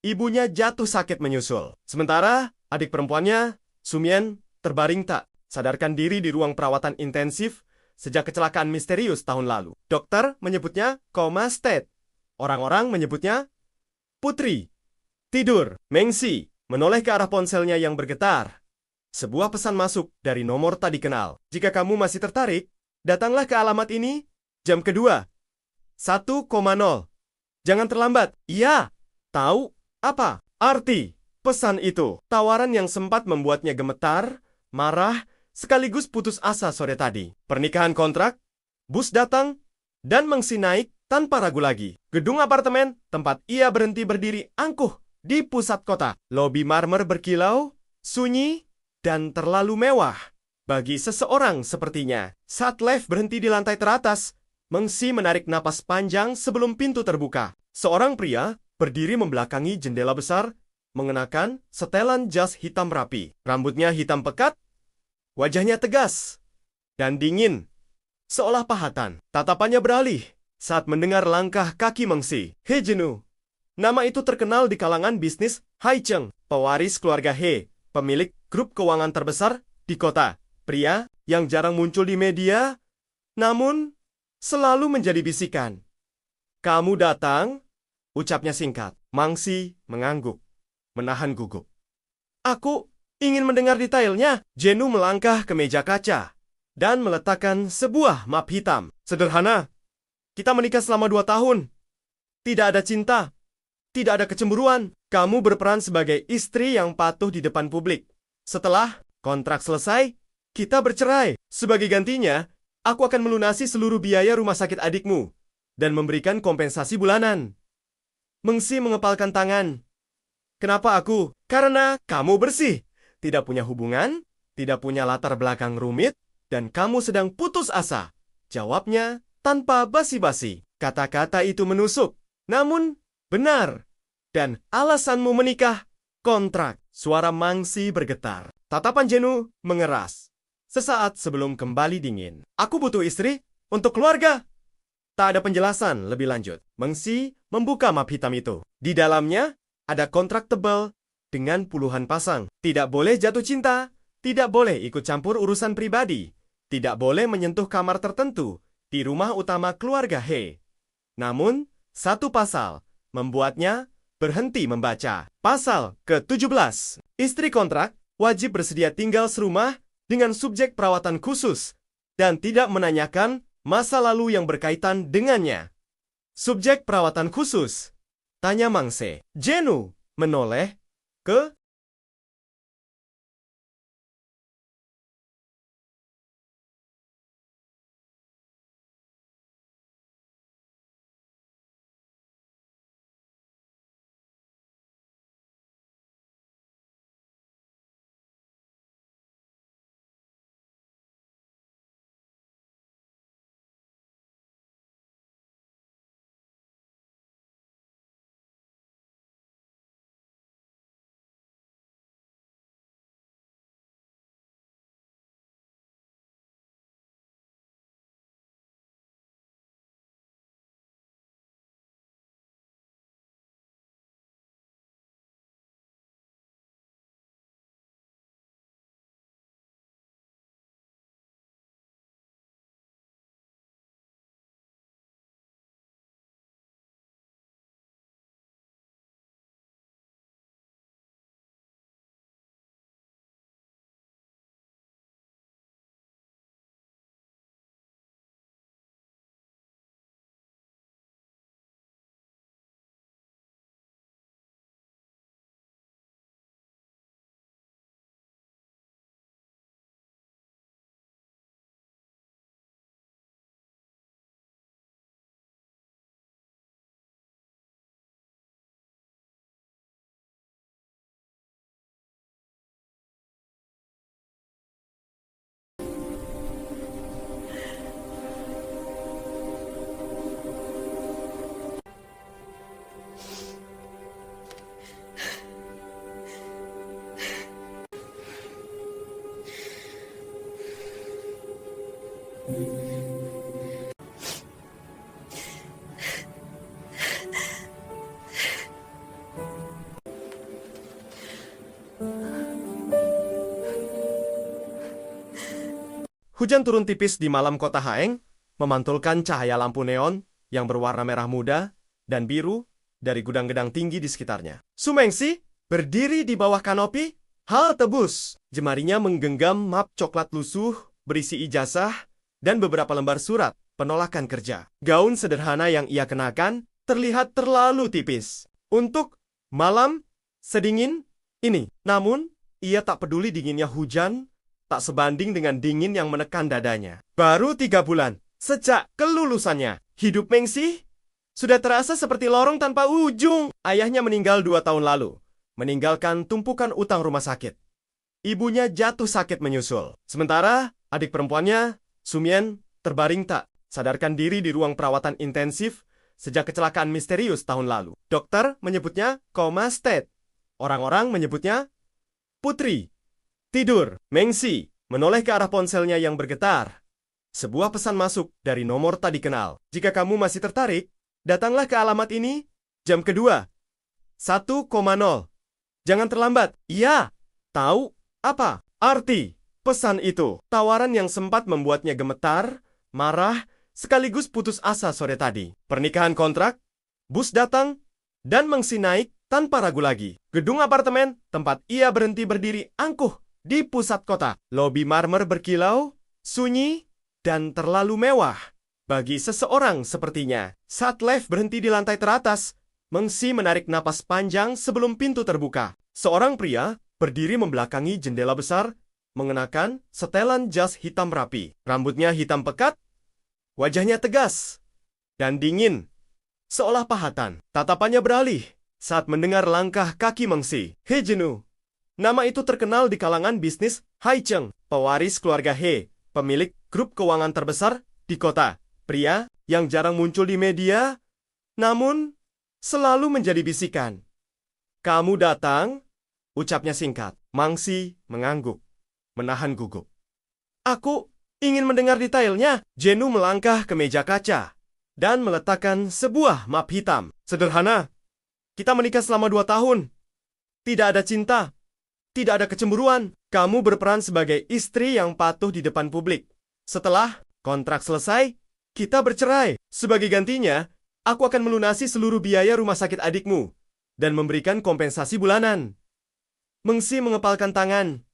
Ibunya jatuh sakit menyusul. Sementara adik perempuannya, Sumien, terbaring tak sadarkan diri di ruang perawatan intensif sejak kecelakaan misterius tahun lalu. Dokter menyebutnya coma state. Orang-orang menyebutnya putri tidur. Mengsi menoleh ke arah ponselnya yang bergetar. Sebuah pesan masuk dari nomor tak dikenal. Jika kamu masih tertarik, datanglah ke alamat ini jam kedua. 1,0. Jangan terlambat. Iya. Tahu apa arti pesan itu? Tawaran yang sempat membuatnya gemetar, marah, sekaligus putus asa sore tadi. Pernikahan kontrak, bus datang, dan Mengsi naik tanpa ragu lagi. Gedung apartemen tempat ia berhenti berdiri angkuh di pusat kota. Lobi marmer berkilau, sunyi, dan terlalu mewah bagi seseorang sepertinya. Saat lift berhenti di lantai teratas, Mengsi menarik napas panjang sebelum pintu terbuka. Seorang pria berdiri membelakangi jendela besar, mengenakan setelan jas hitam rapi. Rambutnya hitam pekat, wajahnya tegas dan dingin, seolah pahatan. Tatapannya beralih saat mendengar langkah kaki Mengsi. He Jenu. Nama itu terkenal di kalangan bisnis Hai Cheng, pewaris keluarga He, pemilik grup keuangan terbesar di kota. Pria yang jarang muncul di media, namun selalu menjadi bisikan. Kamu datang? Ucapnya singkat. Mengsi mengangguk, menahan gugup. Aku ingin mendengar detailnya. Jenu melangkah ke meja kaca dan meletakkan sebuah map hitam. Sederhana. Kita menikah selama 2 tahun. Tidak ada cinta. Tidak ada kecemburuan. Kamu berperan sebagai istri yang patuh di depan publik. Setelah kontrak selesai, kita bercerai. Sebagai gantinya, aku akan melunasi seluruh biaya rumah sakit adikmu dan memberikan kompensasi bulanan. Mengsi mengepalkan tangan. Kenapa aku? Karena kamu bersih. Tidak punya hubungan, tidak punya latar belakang rumit, dan kamu sedang putus asa. Jawabnya tanpa basi-basi. Kata-kata itu menusuk. Namun, benar. Dan alasanmu menikah, kontrak. Suara Mengsi bergetar. Tatapan Jenu mengeras. Sesaat sebelum kembali dingin. Aku butuh istri untuk keluarga. Tak ada penjelasan lebih lanjut. Mengsi membuka map hitam itu. Di dalamnya ada kontrak tebal dengan puluhan pasang. Tidak boleh jatuh cinta, tidak boleh ikut campur urusan pribadi, tidak boleh menyentuh kamar tertentu di rumah utama keluarga He. Namun, satu pasal membuatnya berhenti membaca. Pasal ke-17. Istri kontrak wajib bersedia tinggal serumah dengan subjek perawatan khusus dan tidak menanyakan masa lalu yang berkaitan dengannya. Subjek perawatan khusus? Tanya Mangse. Jenu menoleh ke Hujan turun tipis di malam kota Haeng, memantulkan cahaya lampu neon yang berwarna merah muda dan biru dari gudang-gedang tinggi di sekitarnya. Sumengsi berdiri di bawah kanopi, halte bus. Jemarinya menggenggam map coklat lusuh berisi ijazah dan beberapa lembar surat penolakan kerja. Gaun sederhana yang ia kenakan terlihat terlalu tipis untuk malam sedingin ini. Namun, ia tak peduli dinginnya hujan, tak sebanding dengan dingin yang menekan dadanya. Baru 3 bulan sejak kelulusannya, hidup Mengsi sudah terasa seperti lorong tanpa ujung. Ayahnya meninggal 2 tahun lalu, meninggalkan tumpukan utang rumah sakit. Ibunya jatuh sakit menyusul. Sementara adik perempuannya, Sumien, terbaring tak sadarkan diri di ruang perawatan intensif sejak kecelakaan misterius tahun lalu. Dokter menyebutnya coma state. Orang-orang menyebutnya putri tidur. Mengsi menoleh ke arah ponselnya yang bergetar. Sebuah pesan masuk dari nomor tak dikenal. Jika kamu masih tertarik, datanglah ke alamat ini jam kedua. 1,0. Jangan terlambat. Iya. Tahu apa arti pesan itu? Tawaran yang sempat membuatnya gemetar, marah, sekaligus putus asa sore tadi. Pernikahan kontrak, bus datang, dan Mengsi naik tanpa ragu lagi. Gedung apartemen tempat ia berhenti berdiri angkuh di pusat kota. Lobi marmer berkilau, sunyi, dan terlalu mewah bagi seseorang sepertinya. Saat lift berhenti di lantai teratas, Mengsi menarik napas panjang sebelum pintu terbuka. Seorang pria berdiri membelakangi jendela besar, mengenakan setelan jas hitam rapi. Rambutnya hitam pekat, wajahnya tegas dan dingin, seolah pahatan. Tatapannya beralih saat mendengar langkah kaki Mengsi. He Jenu. Nama itu terkenal di kalangan bisnis Hai Cheng, pewaris keluarga He, pemilik grup keuangan terbesar di kota. Pria yang jarang muncul di media, namun selalu menjadi bisikan. Kamu datang? Ucapnya singkat. Mengsi mengangguk, menahan gugup. Aku ingin mendengar detailnya. Jenu melangkah ke meja kaca dan meletakkan sebuah map hitam. Sederhana. Kita menikah selama 2 tahun. Tidak ada cinta. Tidak ada kecemburuan. Kamu berperan sebagai istri yang patuh di depan publik. Setelah kontrak selesai, kita bercerai. Sebagai gantinya, aku akan melunasi seluruh biaya rumah sakit adikmu dan memberikan kompensasi bulanan. Mengsi mengepalkan tangan.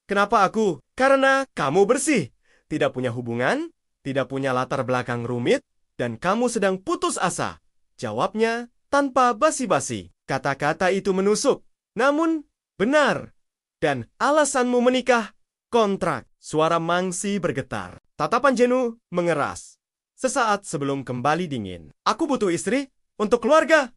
Kenapa aku? Karena kamu bersih. Tidak punya hubungan, tidak punya latar belakang rumit, dan kamu sedang putus asa. Jawabnya tanpa basi-basi. Kata-kata itu menusuk. Namun, benar. Dan alasanmu menikah, kontrak. Suara Mengsi bergetar. Tatapan Jenu mengeras. Sesaat sebelum kembali dingin. Aku butuh istri untuk keluarga.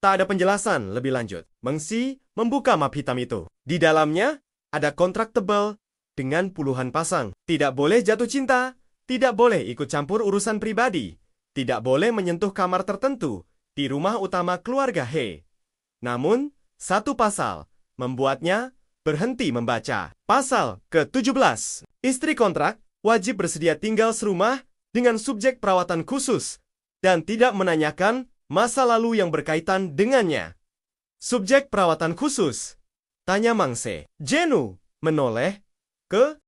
Tak ada penjelasan lebih lanjut. Mengsi membuka map hitam itu. Di dalamnya ada kontrak tebal dengan puluhan pasang. Tidak boleh jatuh cinta. Tidak boleh ikut campur urusan pribadi. Tidak boleh menyentuh kamar tertentu di rumah utama keluarga He. Namun, satu pasal membuatnya berhenti membaca. Pasal ke-17. Istri kontrak wajib bersedia tinggal serumah dengan subjek perawatan khusus dan tidak menanyakan masa lalu yang berkaitan dengannya. Subjek perawatan khusus? Tanya Mangse. Jenu menoleh ke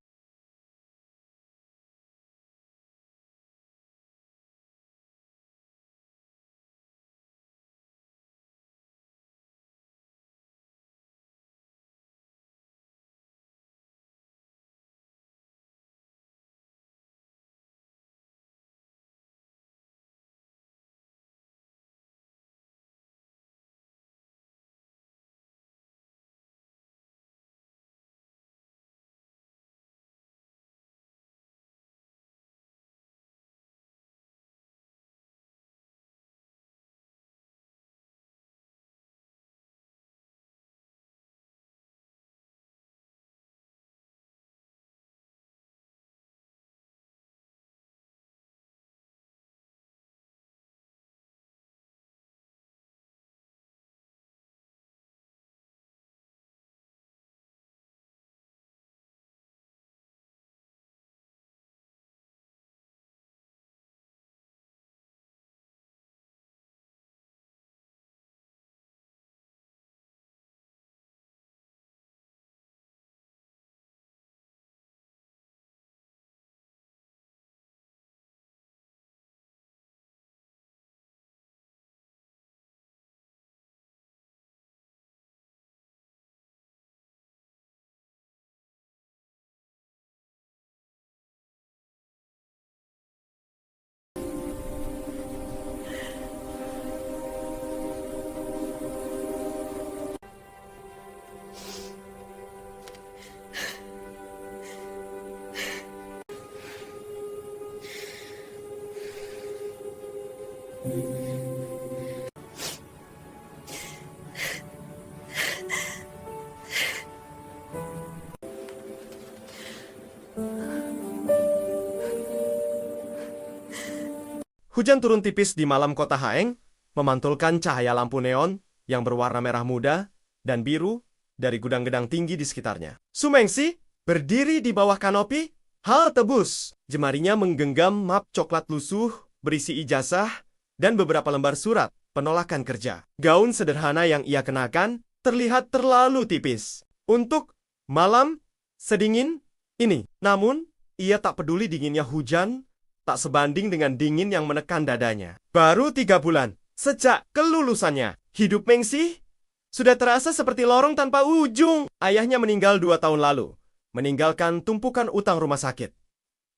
Hujan turun tipis di malam kota Haeng, memantulkan cahaya lampu neon yang berwarna merah muda dan biru dari gudang-gedang tinggi di sekitarnya. Su Mengsi berdiri di bawah kanopi, halte bus. Jemarinya menggenggam map coklat lusuh berisi ijazah dan beberapa lembar surat penolakan kerja. Gaun sederhana yang ia kenakan terlihat terlalu tipis untuk malam sedingin ini. Namun, ia tak peduli dinginnya hujan, tak sebanding dengan dingin yang menekan dadanya. Baru 3 bulan sejak kelulusannya, hidup Mengsi sudah terasa seperti lorong tanpa ujung. Ayahnya meninggal 2 tahun lalu, meninggalkan tumpukan utang rumah sakit.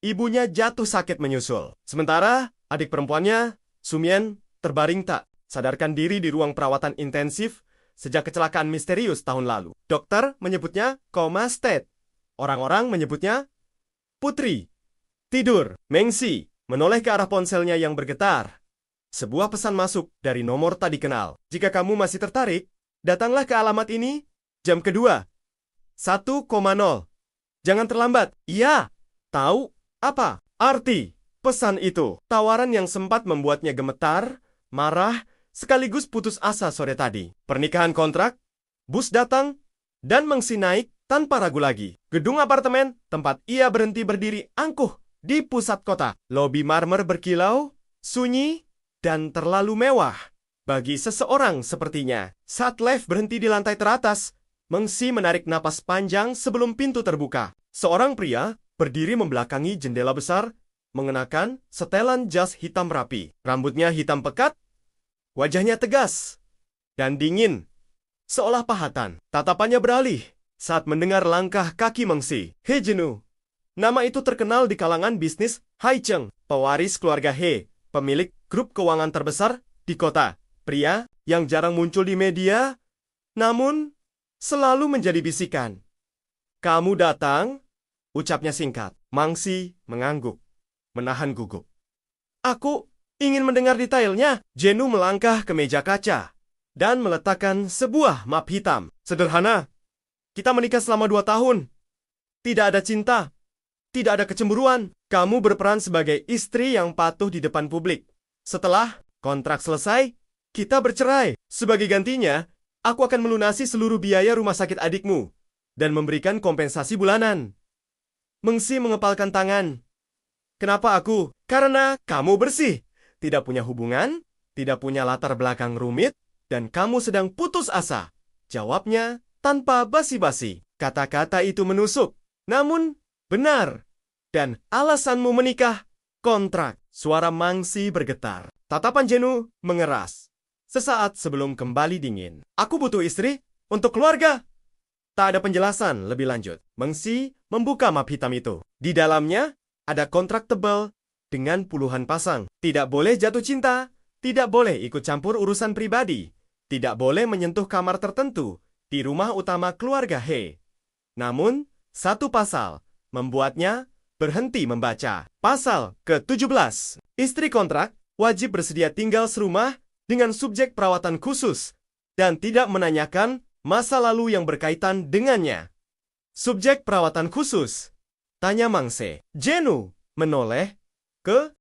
Ibunya jatuh sakit menyusul. Sementara adik perempuannya, Sumien, terbaring tak sadarkan diri di ruang perawatan intensif sejak kecelakaan misterius tahun lalu. Dokter menyebutnya coma state. Orang-orang menyebutnya putri tidur. Mengsi menoleh ke arah ponselnya yang bergetar. Sebuah pesan masuk dari nomor tak dikenal. Jika kamu masih tertarik, datanglah ke alamat ini jam kedua. 1,0. Jangan terlambat. Iya. Tahu apa arti pesan itu? Tawaran yang sempat membuatnya gemetar, marah, sekaligus putus asa sore tadi. Pernikahan kontrak, bus datang, dan Mengsi naik tanpa ragu lagi. Gedung apartemen tempat ia berhenti berdiri angkuh di pusat kota. Lobi marmer berkilau, sunyi, dan terlalu mewah bagi seseorang sepertinya. Saat lift berhenti di lantai teratas, Mengsi menarik napas panjang sebelum pintu terbuka. Seorang pria berdiri membelakangi jendela besar, mengenakan setelan jas hitam rapi. Rambutnya hitam pekat, wajahnya tegas dan dingin, seolah pahatan. Tatapannya beralih saat mendengar langkah kaki Mengsi. He Jenu. Nama itu terkenal di kalangan bisnis Hai Cheng, pewaris keluarga He, pemilik grup keuangan terbesar di kota. Pria yang jarang muncul di media, namun selalu menjadi bisikan. Kamu datang? Ucapnya singkat. Mengsi mengangguk, menahan gugup. Aku ingin mendengar detailnya. Jenu melangkah ke meja kaca dan meletakkan sebuah map hitam. Sederhana. Kita menikah selama 2 tahun. Tidak ada cinta. Tidak ada kecemburuan. Kamu berperan sebagai istri yang patuh di depan publik. Setelah kontrak selesai, kita bercerai. Sebagai gantinya, aku akan melunasi seluruh biaya rumah sakit adikmu dan memberikan kompensasi bulanan. Mengsi mengepalkan tangan. Kenapa aku? Karena kamu bersih. Tidak punya hubungan, tidak punya latar belakang rumit, dan kamu sedang putus asa. Jawabnya tanpa basi-basi. Kata-kata itu menusuk. Namun, benar. Dan alasanmu menikah, kontrak. Suara Mengsi bergetar. Tatapan Jenu mengeras. Sesaat sebelum kembali dingin. Aku butuh istri untuk keluarga. Tak ada penjelasan lebih lanjut. Mengsi membuka map hitam itu. Di dalamnya ada kontrak tebal dengan puluhan pasang. Tidak boleh jatuh cinta, tidak boleh ikut campur urusan pribadi, tidak boleh menyentuh kamar tertentu di rumah utama keluarga He. Namun, satu pasal membuatnya berhenti membaca. Pasal ke-17. Istri kontrak wajib bersedia tinggal serumah dengan subjek perawatan khusus dan tidak menanyakan masa lalu yang berkaitan dengannya. Subjek perawatan khusus? Tanya Mangse. Jenu menoleh ke